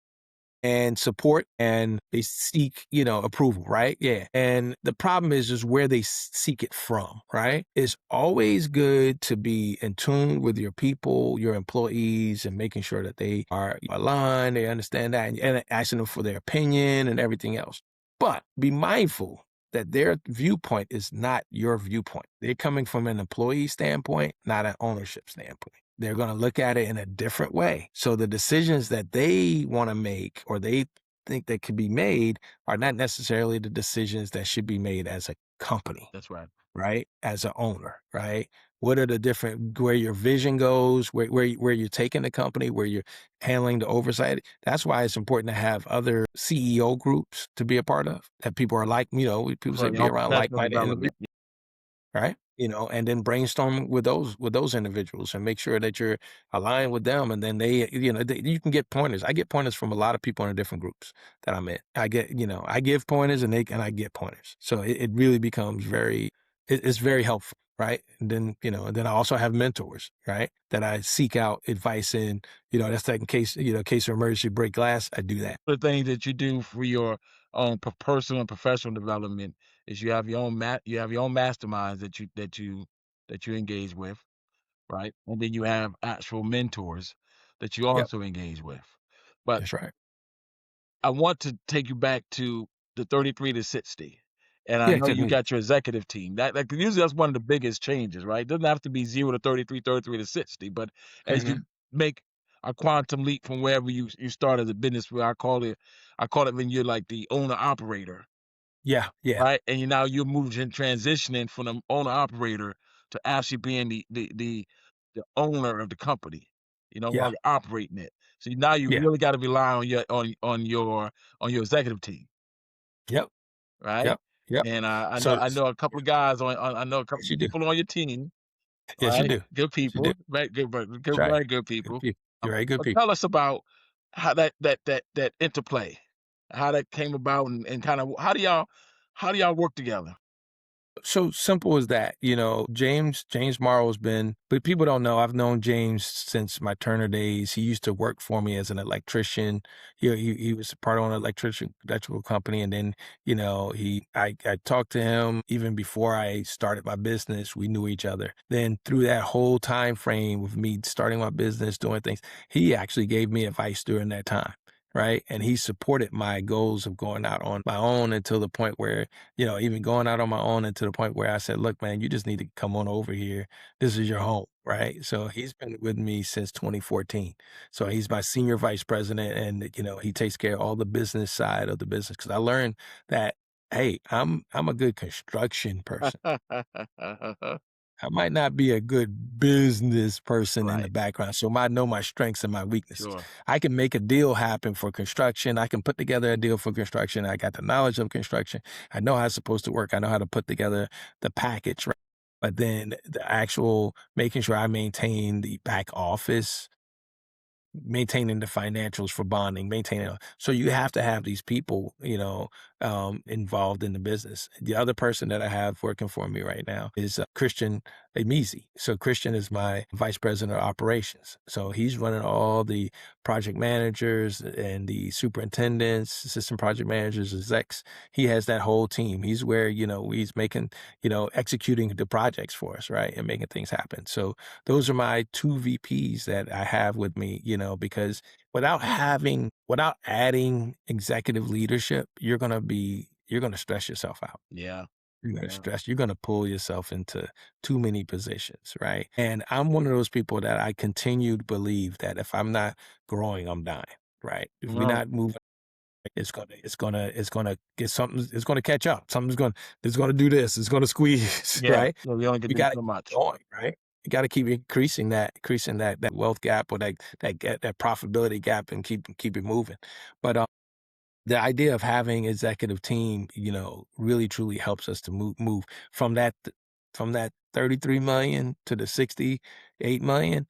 [SPEAKER 1] and support, and they seek, approval, right? Yeah. And the problem is where they seek it from, right? It's always good to be in tune with your people, your employees, and making sure that they are aligned, they understand that, and asking them for their opinion and everything else. But be mindful that their viewpoint is not your viewpoint. They're coming from an employee standpoint, not an ownership standpoint. They're going to look at it in a different way. So the decisions that they want to make or they think that could be made are not necessarily the decisions that should be made as a company.
[SPEAKER 3] That's right.
[SPEAKER 1] Right? As an owner, right? What are the different, where your vision goes, where you're taking the company, where you're handling the oversight. That's why it's important to have other CEO groups to be a part of, that people are like, people say be around like-minded individuals, right? And then brainstorm with those individuals and make sure that you're aligned with them. And then you can get pointers. I get pointers from a lot of people in the different groups that I'm in. I give pointers and I get pointers. So it really becomes it's very helpful. Right. And then, and then I also have mentors, right, that I seek out advice in, that's like in case of emergency, break glass, I do that.
[SPEAKER 3] The thing that you do for your own personal and professional development is you have your own masterminds that you engage with, right? And then you have actual mentors that you also engage with. But
[SPEAKER 1] that's right.
[SPEAKER 3] I want to take you back to the 33 to 60. And I know you got your executive team. That usually that's one of the biggest changes, right? It doesn't have to be 0 to 33, 33 to 60. But as you make a quantum leap from wherever you start as a business, where I call it when you're like the owner operator.
[SPEAKER 1] Yeah.
[SPEAKER 3] Right. And you're moving and transitioning from the owner operator to actually being the owner of the company, while you're operating it. So now you really got to rely on your executive team.
[SPEAKER 1] Yep.
[SPEAKER 3] Right.
[SPEAKER 1] Yep.
[SPEAKER 3] And I know a couple of guys I know a couple of people on your team.
[SPEAKER 1] Yes, you do.
[SPEAKER 3] Good people. Right. Very good people.
[SPEAKER 1] Very good people.
[SPEAKER 3] Tell us about how that interplay, how that came about, and kind of how do y'all work together?
[SPEAKER 1] So simple as that, James Morrow's been, but people don't know, I've known James since my Turner days. He used to work for me as an electrician. He was part of an electrical company. And then, I talked to him even before I started my business. We knew each other. Then through that whole time frame with me starting my business, doing things, he actually gave me advice during that time. Right. And he supported my goals of going out on my own until the point where, even going out on my own until the point where I said, look, man, you just need to come on over here. This is your home. Right. So he's been with me since 2014. So he's my senior vice president and, he takes care of all the business side of the business. Cause I learned that Hey, I'm a good construction person. I might not be a good business person in the
[SPEAKER 3] Right.
[SPEAKER 1] background, so I know my strengths and my weaknesses.
[SPEAKER 3] Sure.
[SPEAKER 1] I can make a deal happen for construction. I can put together a deal for construction. I got the knowledge of construction. I know how it's supposed to work. I know how to put together the package, right? But then the actual making sure I maintain the back office, maintaining the financials for bonding, maintaining. So you have to have these people, involved in the business. The other person that I have working for me right now is Christian Amizi. So Christian is my vice president of operations. So he's running all the project managers and the superintendents, assistant project managers, execs. He has that whole team. He's where, he's making, executing the projects for us, right? And making things happen. So those are my two VPs that I have with me, because without adding executive leadership, you're going to stress yourself out.
[SPEAKER 3] Yeah.
[SPEAKER 1] You're going to
[SPEAKER 3] Yeah.
[SPEAKER 1] stress, you're going to pull yourself into too many positions, right? And I'm one of those people that I continue to believe that if I'm not growing, I'm dying, right? If we're
[SPEAKER 3] Well,
[SPEAKER 1] not moving, it's gonna get something, it's gonna catch up. It's gonna do this, it's gonna squeeze,
[SPEAKER 3] yeah.
[SPEAKER 1] right?
[SPEAKER 3] So we only can
[SPEAKER 1] We
[SPEAKER 3] do
[SPEAKER 1] gotta
[SPEAKER 3] so
[SPEAKER 1] keep
[SPEAKER 3] much.
[SPEAKER 1] going, right? You gotta keep increasing that wealth gap or that profitability gap and keep it moving. But the idea of having executive team, really truly helps us to move from that 33 million to the 68 million.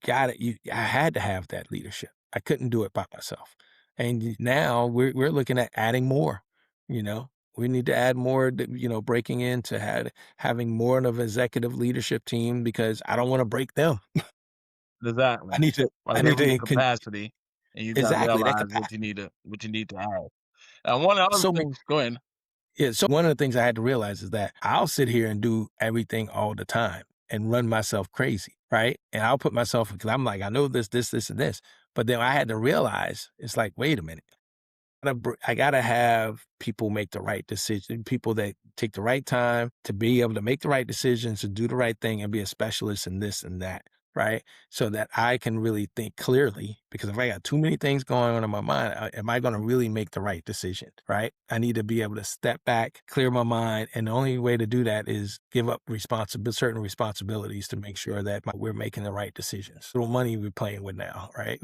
[SPEAKER 1] I had to have that leadership. I couldn't do it by myself. And now we're looking at adding more, you know. We need to add more, breaking into having more of an executive leadership team because I don't want to break them.
[SPEAKER 3] Exactly.
[SPEAKER 1] I need to
[SPEAKER 3] Well,
[SPEAKER 1] I
[SPEAKER 3] there's
[SPEAKER 1] need
[SPEAKER 3] definitely
[SPEAKER 1] to
[SPEAKER 3] capacity, and you got to
[SPEAKER 1] exactly that
[SPEAKER 3] realize what
[SPEAKER 1] capacity.
[SPEAKER 3] you need to have. And one of the other
[SPEAKER 1] So
[SPEAKER 3] things, go ahead.
[SPEAKER 1] yeah, so one of the things I had to realize is that I'll sit here and do everything all the time and run myself crazy, right? And I'll put myself because I'm like, I know this, and this. But then I had to realize it's like, wait a minute. I gotta have people make the right decision, people that take the right time to be able to make the right decisions, to do the right thing and be a specialist in this and that, right? So that I can really think clearly, because if I got too many things going on in my mind, am I gonna really make the right decision, right? I need to be able to step back, clear my mind, and the only way to do that is give up certain responsibilities to make sure that we're making the right decisions. Little money we're playing with now, right?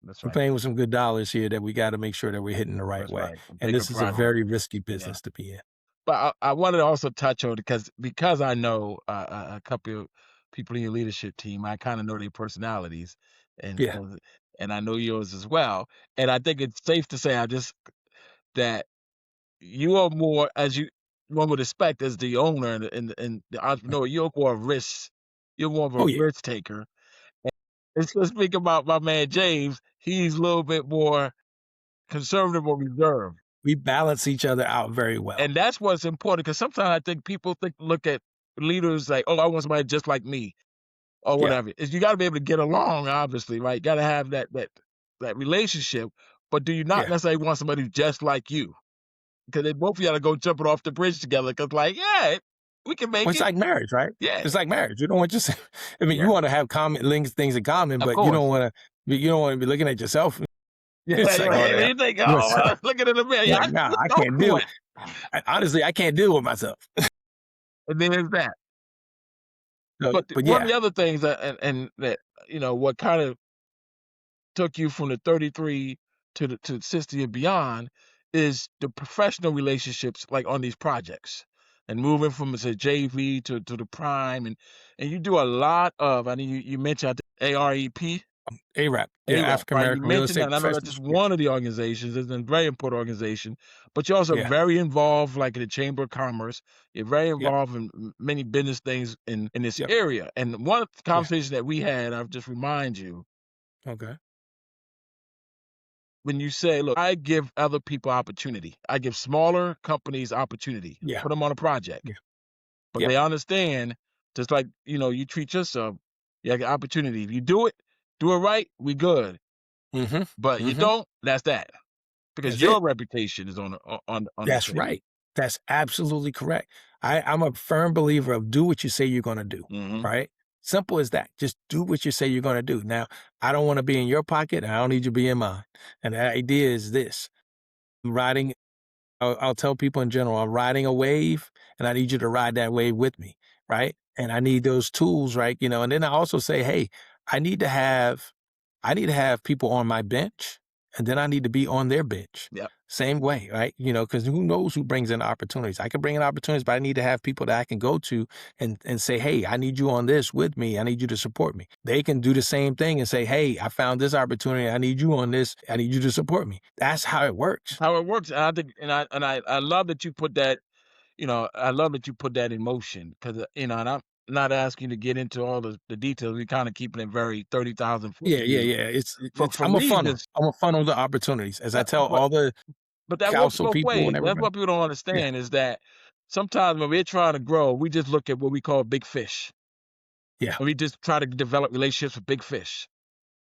[SPEAKER 3] That's
[SPEAKER 1] We're
[SPEAKER 3] right.
[SPEAKER 1] playing with some good dollars here that we got to make sure that we're hitting the right
[SPEAKER 3] That's
[SPEAKER 1] way.
[SPEAKER 3] right. A
[SPEAKER 1] And
[SPEAKER 3] bigger
[SPEAKER 1] this is a
[SPEAKER 3] project.
[SPEAKER 1] very risky
[SPEAKER 3] Yeah.
[SPEAKER 1] business to be in.
[SPEAKER 3] But I wanted to also touch on because I know a couple of people in your leadership team. I kind of know their personalities, and
[SPEAKER 1] Yeah.
[SPEAKER 3] uh, and I know yours as well. And I think it's safe to say that you are more, as one would expect, as the owner and the entrepreneur. You're more risk. You're more of a
[SPEAKER 1] Oh yeah.
[SPEAKER 3] risk taker. And so speak about my man James. He's a little bit more conservative or reserved.
[SPEAKER 1] We balance each other out very well.
[SPEAKER 3] And that's what's important because sometimes I think people look at leaders like, oh, I want somebody just like me or
[SPEAKER 1] Yeah.
[SPEAKER 3] whatever. Is you got to be able to get along, obviously, right? You got to have that relationship. But do you not
[SPEAKER 1] Yeah.
[SPEAKER 3] necessarily want somebody just like you? Because they both of you got to go jumping off the bridge together. Because like, yeah, we can
[SPEAKER 1] Well,
[SPEAKER 3] make
[SPEAKER 1] it's
[SPEAKER 3] it.
[SPEAKER 1] like marriage, right?
[SPEAKER 3] Yeah,
[SPEAKER 1] It's like marriage. You don't want just, I mean,
[SPEAKER 3] yeah,
[SPEAKER 1] you want to have things in common,
[SPEAKER 3] of
[SPEAKER 1] but you don't
[SPEAKER 3] course.
[SPEAKER 1] want to be looking at yourself.
[SPEAKER 3] Yeah,
[SPEAKER 1] It's like, oh,
[SPEAKER 3] you think,
[SPEAKER 1] you want
[SPEAKER 3] oh, look at it in the mirror. Yeah,
[SPEAKER 1] like, nah, I
[SPEAKER 3] go
[SPEAKER 1] can't
[SPEAKER 3] for
[SPEAKER 1] deal.
[SPEAKER 3] it.
[SPEAKER 1] Honestly, I can't deal with myself.
[SPEAKER 3] And then there's that.
[SPEAKER 1] So,
[SPEAKER 3] But
[SPEAKER 1] but
[SPEAKER 3] one of
[SPEAKER 1] yeah,
[SPEAKER 3] the other things and that what kind of took you from the 33 to 60 and beyond is the professional relationships like on these projects and moving from say JV to the prime and you do a lot of I mean you mentioned AREP
[SPEAKER 1] ARAP, yeah,
[SPEAKER 3] ARAP,
[SPEAKER 1] African
[SPEAKER 3] right? You
[SPEAKER 1] American Real
[SPEAKER 3] mentioned that,
[SPEAKER 1] Estate
[SPEAKER 3] and I know that's
[SPEAKER 1] Professionals.
[SPEAKER 3] just
[SPEAKER 1] Yeah.
[SPEAKER 3] one of the organizations. It's a very important organization, but you're also
[SPEAKER 1] Yeah.
[SPEAKER 3] very involved, like in the Chamber of Commerce. You're very
[SPEAKER 1] Yep.
[SPEAKER 3] involved in many business things in this
[SPEAKER 1] Yep.
[SPEAKER 3] area. And one of the
[SPEAKER 1] Yeah.
[SPEAKER 3] conversations that we had, I'll just remind you,
[SPEAKER 1] Okay.
[SPEAKER 3] when you say, look, I give other people opportunity. I give smaller companies opportunity.
[SPEAKER 1] Yeah.
[SPEAKER 3] Put them on a project.
[SPEAKER 1] Yeah.
[SPEAKER 3] But
[SPEAKER 1] Yep.
[SPEAKER 3] they understand, just like, you treat yourself, you have opportunity. If you do it right, we good.
[SPEAKER 1] Mm-hmm.
[SPEAKER 3] But you
[SPEAKER 1] Mm-hmm.
[SPEAKER 3] don't, that's that. Because
[SPEAKER 1] That's it.
[SPEAKER 3] your reputation is on the
[SPEAKER 1] That's
[SPEAKER 3] table.
[SPEAKER 1] right. That's absolutely correct. I'm a firm believer of do what you say you're going to do,
[SPEAKER 3] Mhm.
[SPEAKER 1] right? Simple as that. Just do what you say you're going to do. Now, I don't want to be in your pocket and I don't need you to be in mine. And the idea is this. I'm riding I'll tell people in general, I'm riding a wave and I need you to ride that wave with me, right? And I need those tools, right? And then I also say, hey, I need to have I need to have people on my bench, and then I need to be on their bench.
[SPEAKER 3] Yep.
[SPEAKER 1] Same way, right? Because who knows who brings in opportunities? I can bring in opportunities, but I need to have people that I can go to and say, hey, I need you on this with me. I need you to support me. They can do the same thing and say, hey, I found this opportunity. I need you on this. I need you to support me. That's how it works.
[SPEAKER 3] How it works. And I think, I love that you put that, I love that you put that in motion because, and I'm not asking you to get into all the details. We kind of keeping it very 30,000 foot
[SPEAKER 1] Yeah, yeah,
[SPEAKER 3] view.
[SPEAKER 1] yeah. It's
[SPEAKER 3] For
[SPEAKER 1] I'm a
[SPEAKER 3] me,
[SPEAKER 1] funnel.
[SPEAKER 3] just,
[SPEAKER 1] I'm a funnel the opportunities. As I tell
[SPEAKER 3] but
[SPEAKER 1] all the
[SPEAKER 3] that works
[SPEAKER 1] council
[SPEAKER 3] both
[SPEAKER 1] people and
[SPEAKER 3] ways. That's
[SPEAKER 1] everybody.
[SPEAKER 3] what people don't
[SPEAKER 1] Yeah.
[SPEAKER 3] understand is that sometimes when we're trying to grow, we just look at what we call big fish.
[SPEAKER 1] Yeah.
[SPEAKER 3] And we just try to develop relationships with big fish,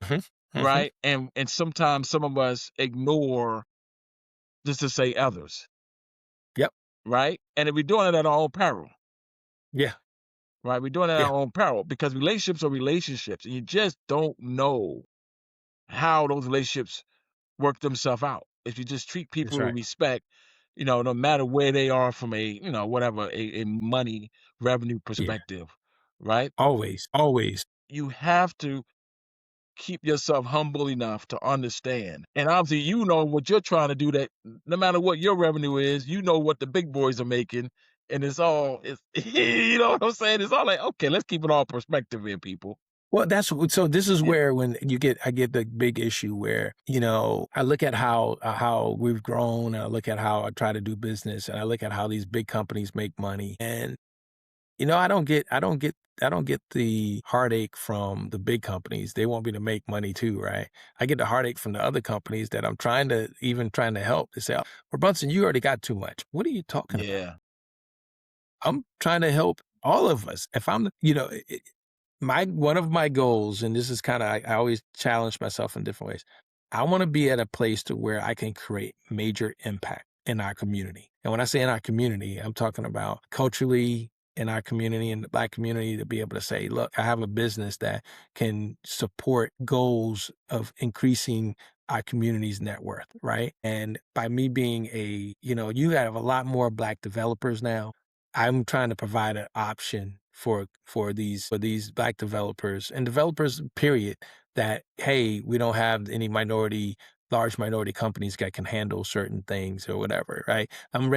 [SPEAKER 1] Hmm. Hmm.
[SPEAKER 3] right? And sometimes some of us ignore, just to say, others,
[SPEAKER 1] Yep.
[SPEAKER 3] right? And if we're doing it at our own peril,
[SPEAKER 1] Yeah.
[SPEAKER 3] right? We're doing it at
[SPEAKER 1] Yeah.
[SPEAKER 3] our own peril because relationships are relationships, and you just don't know how those relationships work themselves out. If you just treat
[SPEAKER 1] That's
[SPEAKER 3] people with
[SPEAKER 1] right.
[SPEAKER 3] respect, no matter where they are from a, whatever, a money revenue
[SPEAKER 1] Yeah.
[SPEAKER 3] perspective, right?
[SPEAKER 1] Always. Always.
[SPEAKER 3] You have to keep yourself humble enough to understand. And obviously, you know what you're trying to do, that no matter what your revenue is, you know what the big boys are making. And it's you know what I'm saying? It's all like, okay, let's keep it all perspective here, people.
[SPEAKER 1] Well, so this is
[SPEAKER 3] Yeah.
[SPEAKER 1] where when I get the big issue where, I look at how we've grown, and I look at how I try to do business, and I look at how these big companies make money. And, I don't get the heartache from the big companies. They want me to make money too, right? I get the heartache from the other companies that I'm trying to help. They say, "Oh, well, Brunson, you already got too much." What are you talking about?
[SPEAKER 3] Yeah.
[SPEAKER 1] I'm trying to help all of us. If I'm, one of my goals, and this is kind of, I always challenge myself in different ways. I want to be at a place to where I can create major impact in our community. And when I say in our community, I'm talking about culturally in our community, in the Black community, to be able to say, look, I have a business that can support goals of increasing our community's net worth, right? And by me being you have a lot more Black developers now. I'm trying to provide an option for these Black developers and developers, period, that, hey, we don't have any large minority companies that can handle certain things or whatever, right? I'm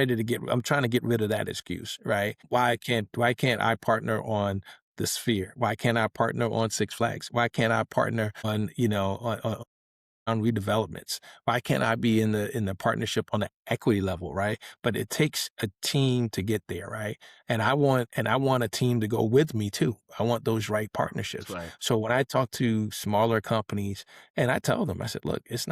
[SPEAKER 1] trying to get rid of that excuse, right? Why can't I partner on the Sphere? Why can't I partner on Six Flags? Why can't I partner on redevelopments? Why can't I be in the partnership on the equity level, right? But it takes a team to get there, right? And I want a team to go with me too. I want those right
[SPEAKER 3] That's
[SPEAKER 1] partnerships.
[SPEAKER 3] right.
[SPEAKER 1] So when I talk to smaller companies, and I tell them, I said, look, it's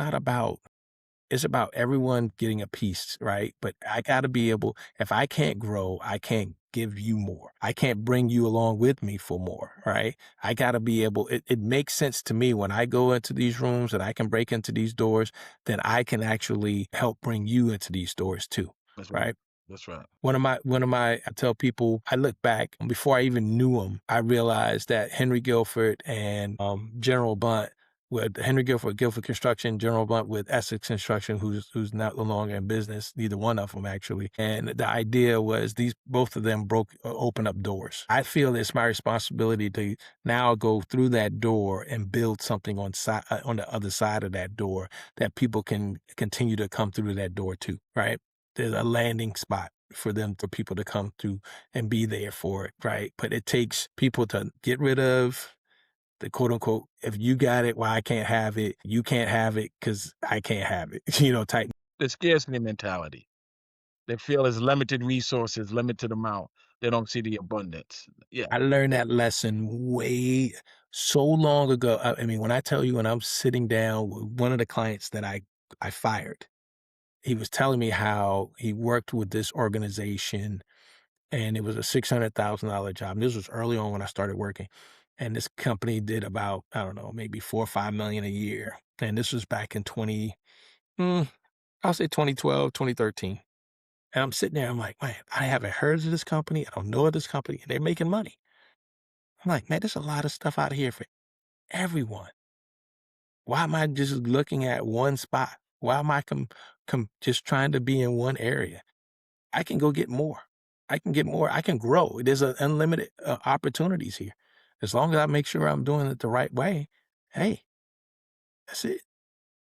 [SPEAKER 1] about everyone getting a piece, right? But I got to be able, if I can't grow, I can't give you more. I can't bring you along with me for more, right? I got to be able, it makes sense to me when I go into these rooms and I can break into these doors, then I can actually help bring you into these doors too,
[SPEAKER 3] That's right.
[SPEAKER 1] right?
[SPEAKER 3] That's right.
[SPEAKER 1] I tell people, I look back before I even knew him, I realized that Henry Guilford and General Blunt, with Henry Guilford, Guilford Construction, General Blunt with Essex Construction, who's not no longer in business, neither one of them actually. And the idea was both of them open up doors. I feel it's my responsibility to now go through that door and build something on the other side of that door that people can continue to come through that door too, right? There's a landing spot for people to come through and be there for it, right? But it takes people to get rid of the quote unquote, if you got it, why I can't have it, you can't have it because I can't have it, type.
[SPEAKER 3] The scarcity mentality. They feel it's limited resources, limited amount. They don't see the abundance. Yeah.
[SPEAKER 1] I learned that lesson so long ago. I mean, when I tell you, when I'm sitting down with one of the clients that I fired, he was telling me how he worked with this organization and it was a $600,000 job. And this was early on when I started working. And this company did about, I don't know, maybe 4 or 5 million a year. And this was back in I'll say 2012, 2013. And I'm sitting there, I'm like, man, I haven't heard of this company. I don't know of this company. And they're making money. I'm like, man, there's a lot of stuff out here for everyone. Why am I just looking at one spot? Why am I just trying to be in one area. I can go get more. I can get more. I can grow. There's unlimited opportunities here. As long as I make sure I'm doing it the right way, hey, that's it.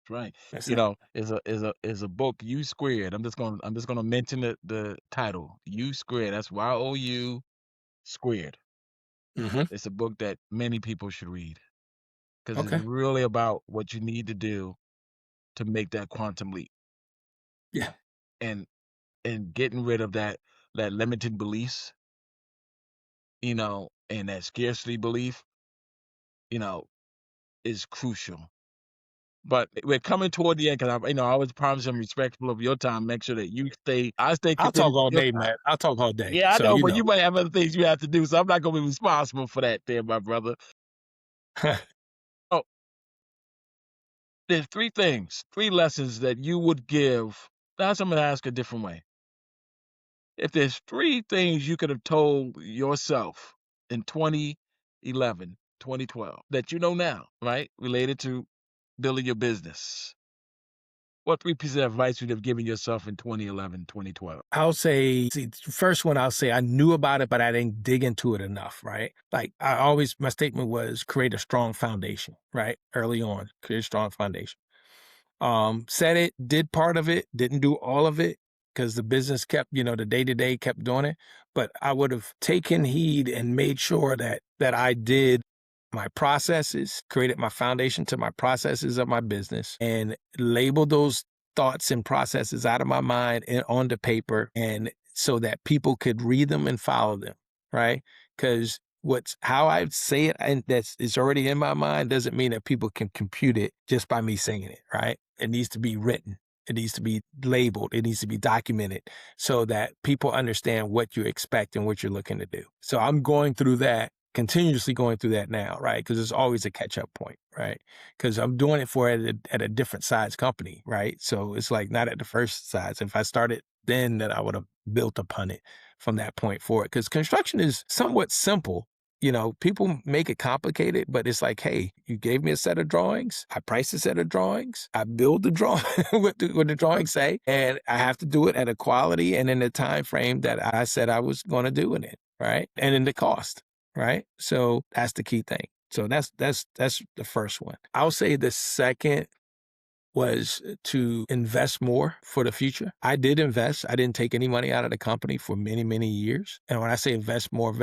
[SPEAKER 3] Right.
[SPEAKER 1] That's
[SPEAKER 3] You
[SPEAKER 1] it.
[SPEAKER 3] know, is a book, U Squared. I'm just gonna mention the title. U Squared. That's YOU squared.
[SPEAKER 1] Hmm.
[SPEAKER 3] It's a book that many people should read because it's
[SPEAKER 1] Okay.
[SPEAKER 3] really about what you need to do to make that quantum leap
[SPEAKER 1] Yeah.
[SPEAKER 3] and getting rid of that limited beliefs, and that scarcity belief, you know, is crucial. But we're coming toward the end because I always promise I'm respectful of your time. Make sure that I stay
[SPEAKER 1] I'll talk
[SPEAKER 3] committed to
[SPEAKER 1] all
[SPEAKER 3] your
[SPEAKER 1] day,
[SPEAKER 3] time.
[SPEAKER 1] man. I'll talk all day.
[SPEAKER 3] Yeah, I
[SPEAKER 1] So,
[SPEAKER 3] know, but you might have other things you have to do, so I'm not gonna be responsible for that there, my brother. Oh, there's three lessons that you would give. Now I'm gonna ask a different way. If there's three things you could have told yourself in 2011, 2012 that you know now, right, related to building your business, what three pieces of advice would you have given yourself in 2011, 2012?
[SPEAKER 1] I'll say, see, first one, I'll say I knew about it, but I didn't dig into it enough, right? Like my statement was create a strong foundation, right? Early on, create a strong foundation. Said it, did part of it, didn't do all of it because the business kept, the day to day kept doing it. But I would have taken heed and made sure that I did my processes, created my foundation to my processes of my business, and labeled those thoughts and processes out of my mind and onto paper, and so that people could read them and follow them, right? Because how I say it and it's already in my mind doesn't mean that people can compute it just by me saying it, right? It needs to be written. It needs to be labeled. It needs to be documented so that people understand what you expect and what you're looking to do. So I'm going through that, continuously going through that now, right? Because it's always a catch-up point, right? Because I'm doing it at a different size company, right? So it's like not at the first size. If I started then, that I would have built upon it from that point forward. Because construction is somewhat simple. People make it complicated, but it's like, hey, you gave me a set of drawings. I price a set of drawings. I build the drawing what the drawings say, and I have to do it at a quality and in the time frame that I said I was going to do it in, right? And in the cost, right? So that's the key thing. So that's the first one. I'll say the second was to invest more for the future. I did invest. I didn't take any money out of the company for many, many years. And when I say invest more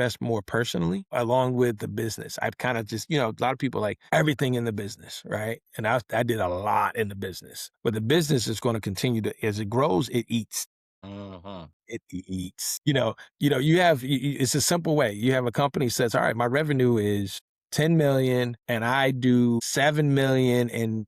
[SPEAKER 1] personally, along with the business. I've kind of just, a lot of people like everything in the business, right? And I did a lot in the business. But the business is going to continue to, as it grows, it eats.
[SPEAKER 3] Uh-huh.
[SPEAKER 1] It eats. It's a simple way. You have a company says, all right, my revenue is 10 million and I do 7 million in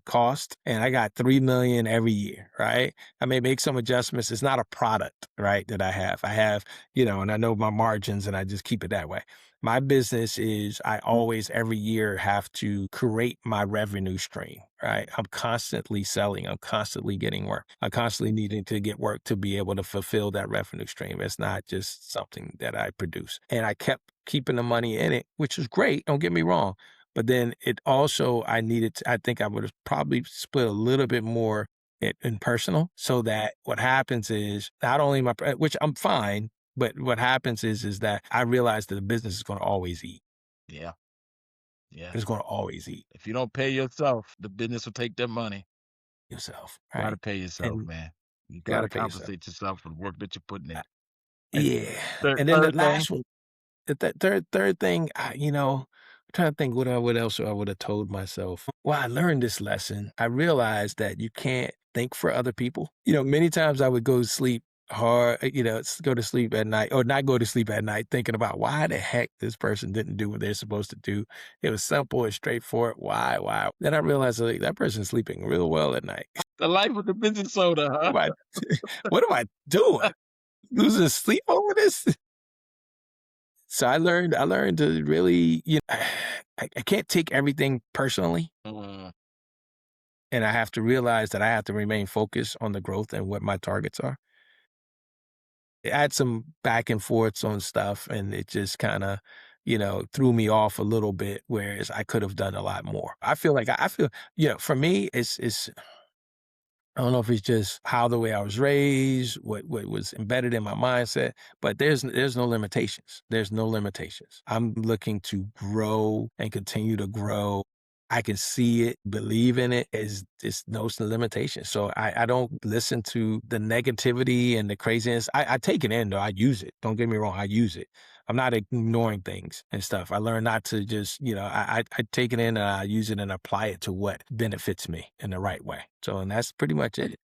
[SPEAKER 1] cost, and I got 3 million every year, right? I may make some adjustments. It's not a product, right, that I have, and I know my margins and I just keep it that way. My business is I always every year have to create my revenue stream, right? I'm constantly selling. I'm constantly getting work. I'm constantly needing to get work to be able to fulfill that revenue stream. It's not just something that I produce. And I kept keeping the money in it, which is great. Don't get me wrong. But then it also, I think I would have probably split a little bit more in personal, so that what happens is not only which I'm fine, but what happens is that I realize that the business is going to always eat.
[SPEAKER 3] Yeah. Yeah.
[SPEAKER 1] It's going to always eat
[SPEAKER 3] If you don't pay yourself, the business will take their money.
[SPEAKER 1] yourself,
[SPEAKER 3] You gotta
[SPEAKER 1] right?
[SPEAKER 3] pay yourself,
[SPEAKER 1] And
[SPEAKER 3] man. You
[SPEAKER 1] you got
[SPEAKER 3] gotta
[SPEAKER 1] to pay yourself.
[SPEAKER 3] compensate yourself for the work that you're putting in.
[SPEAKER 1] Uh,
[SPEAKER 3] And
[SPEAKER 1] Yeah.
[SPEAKER 3] third
[SPEAKER 1] And then the
[SPEAKER 3] third thing,
[SPEAKER 1] last one, the third thing, I'm trying to think what else I would have told myself. Well, I learned this lesson. I realized that you can't think for other people. Many times I would go to sleep hard, go to sleep at night or not go to sleep at night thinking about why the heck this person didn't do what they're supposed to do. It was simple and straightforward. Why? Then I realized like, that person's sleeping real well at night.
[SPEAKER 3] the life of the business owner, huh?
[SPEAKER 1] What am what am I doing? Losing sleep over this? So I learned to really, I can't take everything personally,
[SPEAKER 3] Mm,
[SPEAKER 1] and I have to realize that I have to remain focused on the growth and what my targets are. I had some back and forths on stuff, and it just kind of, threw me off a little bit, whereas I could have done a lot more. I feel, for me, it's I don't know if it's just how the way I was raised, what was embedded in my mindset, but there's no limitations. There's no limitations. I'm looking to grow and continue to grow. I can see it, believe in it. It's no limitations. So I don't listen to the negativity and the craziness. I take it in though. I use it. Don't get me wrong. I use it. I'm not ignoring things and stuff. I learn not to just, I take it in and I use it and apply it to what benefits me in the right way. So, and that's pretty much it.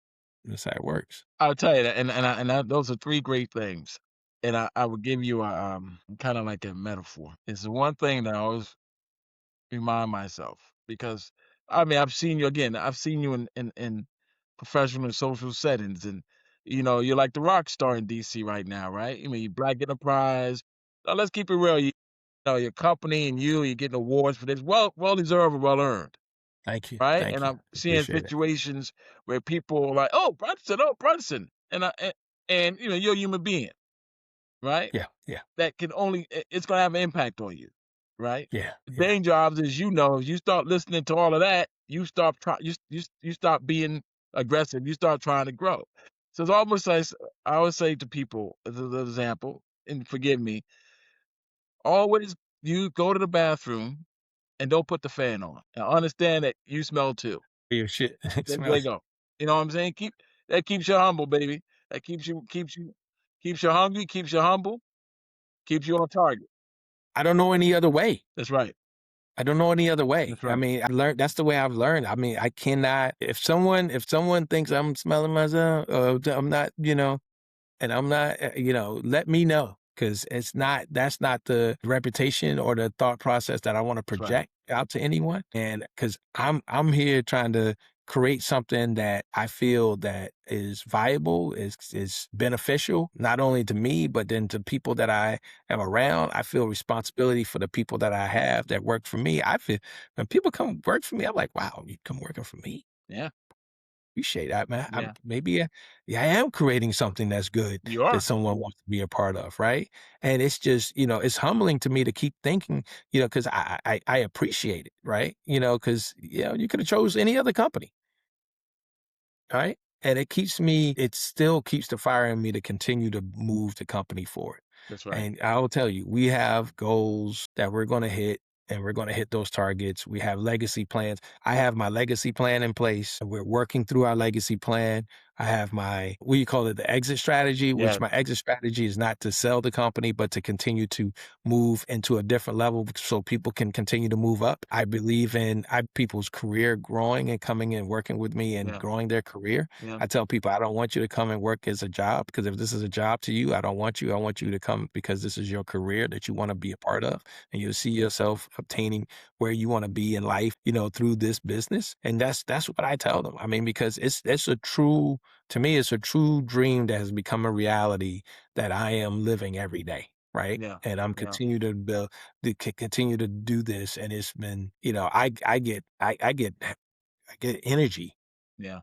[SPEAKER 1] That's how it works.
[SPEAKER 3] I'll tell you that, those are three great things. And I would give you a kind of like a metaphor. It's the one thing that I always remind myself, because I mean I've seen you in professional and social settings, and you're like the rock star in DC right now, right? I mean, Black Enterprise. Now, let's keep it real. Your company and you're getting awards for this. Well deserved and well earned,
[SPEAKER 1] Thank you.
[SPEAKER 3] right?
[SPEAKER 1] Thank
[SPEAKER 3] And
[SPEAKER 1] you.
[SPEAKER 3] I'm seeing
[SPEAKER 1] Appreciate it.
[SPEAKER 3] situations where people are like, "Oh, Brunson," and you're a human being, right?
[SPEAKER 1] Yeah. Yeah.
[SPEAKER 3] That it's gonna have an impact on you, right?
[SPEAKER 1] Yeah.
[SPEAKER 3] The
[SPEAKER 1] Yeah.
[SPEAKER 3] danger of it is, if you start listening to all of that, you stop you stop being aggressive. You start trying to grow. So it's almost like I always say to people, as an example, and forgive me, always you go to the bathroom and don't put the fan on. And understand that you smell too.
[SPEAKER 1] Your shit.
[SPEAKER 3] There you go. You know what I'm saying? That keeps you humble, baby. That keeps you hungry, keeps you humble, keeps you on target.
[SPEAKER 1] I don't know any other way.
[SPEAKER 3] That's right.
[SPEAKER 1] I don't know any other way.
[SPEAKER 3] That's right.
[SPEAKER 1] I mean, that's the way I've learned. I mean, I cannot, if someone thinks I'm smelling myself, I'm not, and I'm not, let me know. Cause that's not the reputation or the thought process that I want to project out to anyone. And cause I'm here trying to create something that I feel that is viable, is beneficial, not only to me, but then to people that I am around. I feel responsibility for the people that I have that work for me. I feel when people come work for me, I'm like, wow, you come working for me?
[SPEAKER 3] Yeah.
[SPEAKER 1] Appreciate that, man.
[SPEAKER 3] Yeah.
[SPEAKER 1] I am creating something that's good
[SPEAKER 3] You are.
[SPEAKER 1] that someone wants to be a part of, right? And it's just, it's humbling to me to keep thinking, because I appreciate it, right? Because, you could have chose any other company, right? And it still keeps the fire in me to continue to move the company forward.
[SPEAKER 3] That's right.
[SPEAKER 1] And I will tell you, we have goals that we're going to hit. And we're going to hit those targets. We have legacy plans. I have my legacy plan in place. We're working through our legacy plan. I have my, we call it the exit strategy, which my exit strategy is not to sell the company, but to continue to move into a different level so people can continue to move up. I believe in people's career growing and coming and working with me and growing their career.
[SPEAKER 3] Yeah.
[SPEAKER 1] I tell people, I don't want you to come and work as a job, because if this is a job to you, I don't want you. I want you to come because this is your career that you want to be a part of, and you'll see yourself obtaining where you want to be in life, through this business. And that's what I tell them. I mean, because to me, it's a true dream that has become a reality that I am living every day. Right.
[SPEAKER 3] Yeah.
[SPEAKER 1] And I'm continue to continue to do this. And it's been, I get energy.
[SPEAKER 3] Yeah.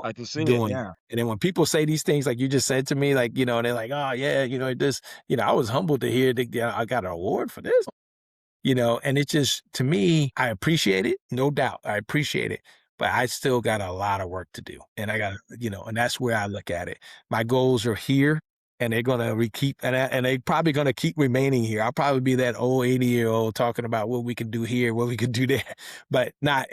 [SPEAKER 1] I
[SPEAKER 3] can see
[SPEAKER 1] doing
[SPEAKER 3] it. Yeah.
[SPEAKER 1] And then when people say these things, like you just said to me, like, they're like, oh yeah, this, I was humbled to hear that I got an award for this. And it just, to me, I appreciate it. No doubt. I appreciate it. But I still got a lot of work to do. And I got, and that's where I look at it. My goals are here, and they're going to keep, and they probably going to keep remaining here. I'll probably be that old 80-year-old talking about what we can do here, what we can do there, but not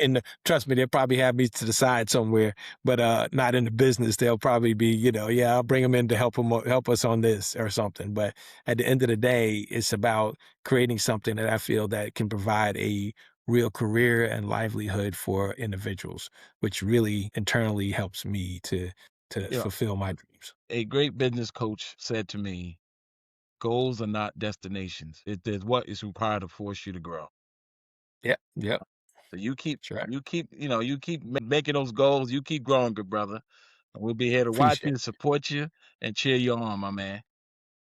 [SPEAKER 1] trust me, they'll probably have me to the side somewhere, but not in the business. They'll probably be, I'll bring them in to help us on this or something. But at the end of the day, it's about creating something that I feel that can provide a real career and livelihood for individuals, which really internally helps me to fulfill my dreams.
[SPEAKER 3] A great business coach said to me, goals are not destinations. It's what is required to force you to grow.
[SPEAKER 1] Yep.
[SPEAKER 3] So you keep making those goals. You keep growing, good brother. And we'll be here to watch you, support you, and cheer you on, my man.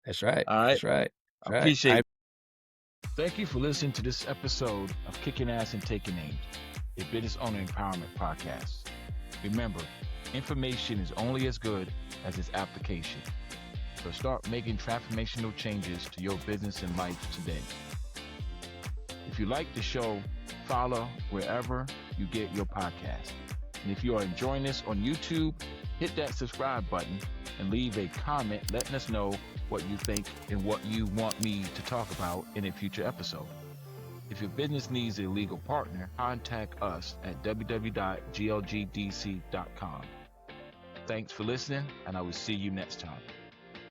[SPEAKER 1] That's right.
[SPEAKER 3] All right.
[SPEAKER 1] That's right.
[SPEAKER 3] I appreciate it. Thank you for listening to this episode of Kicking Ass and Taking Names, a business owner empowerment podcast. Remember, information is only as good as its application. So start making transformational changes to your business and life today. If you like the show, follow wherever you get your podcast. And if you are enjoying this on YouTube, hit that subscribe button and leave a comment letting us know what you think and what you want me to talk about in a future episode. If your business needs a legal partner, contact us at www.glgdc.com. Thanks for listening, and I will see you next time.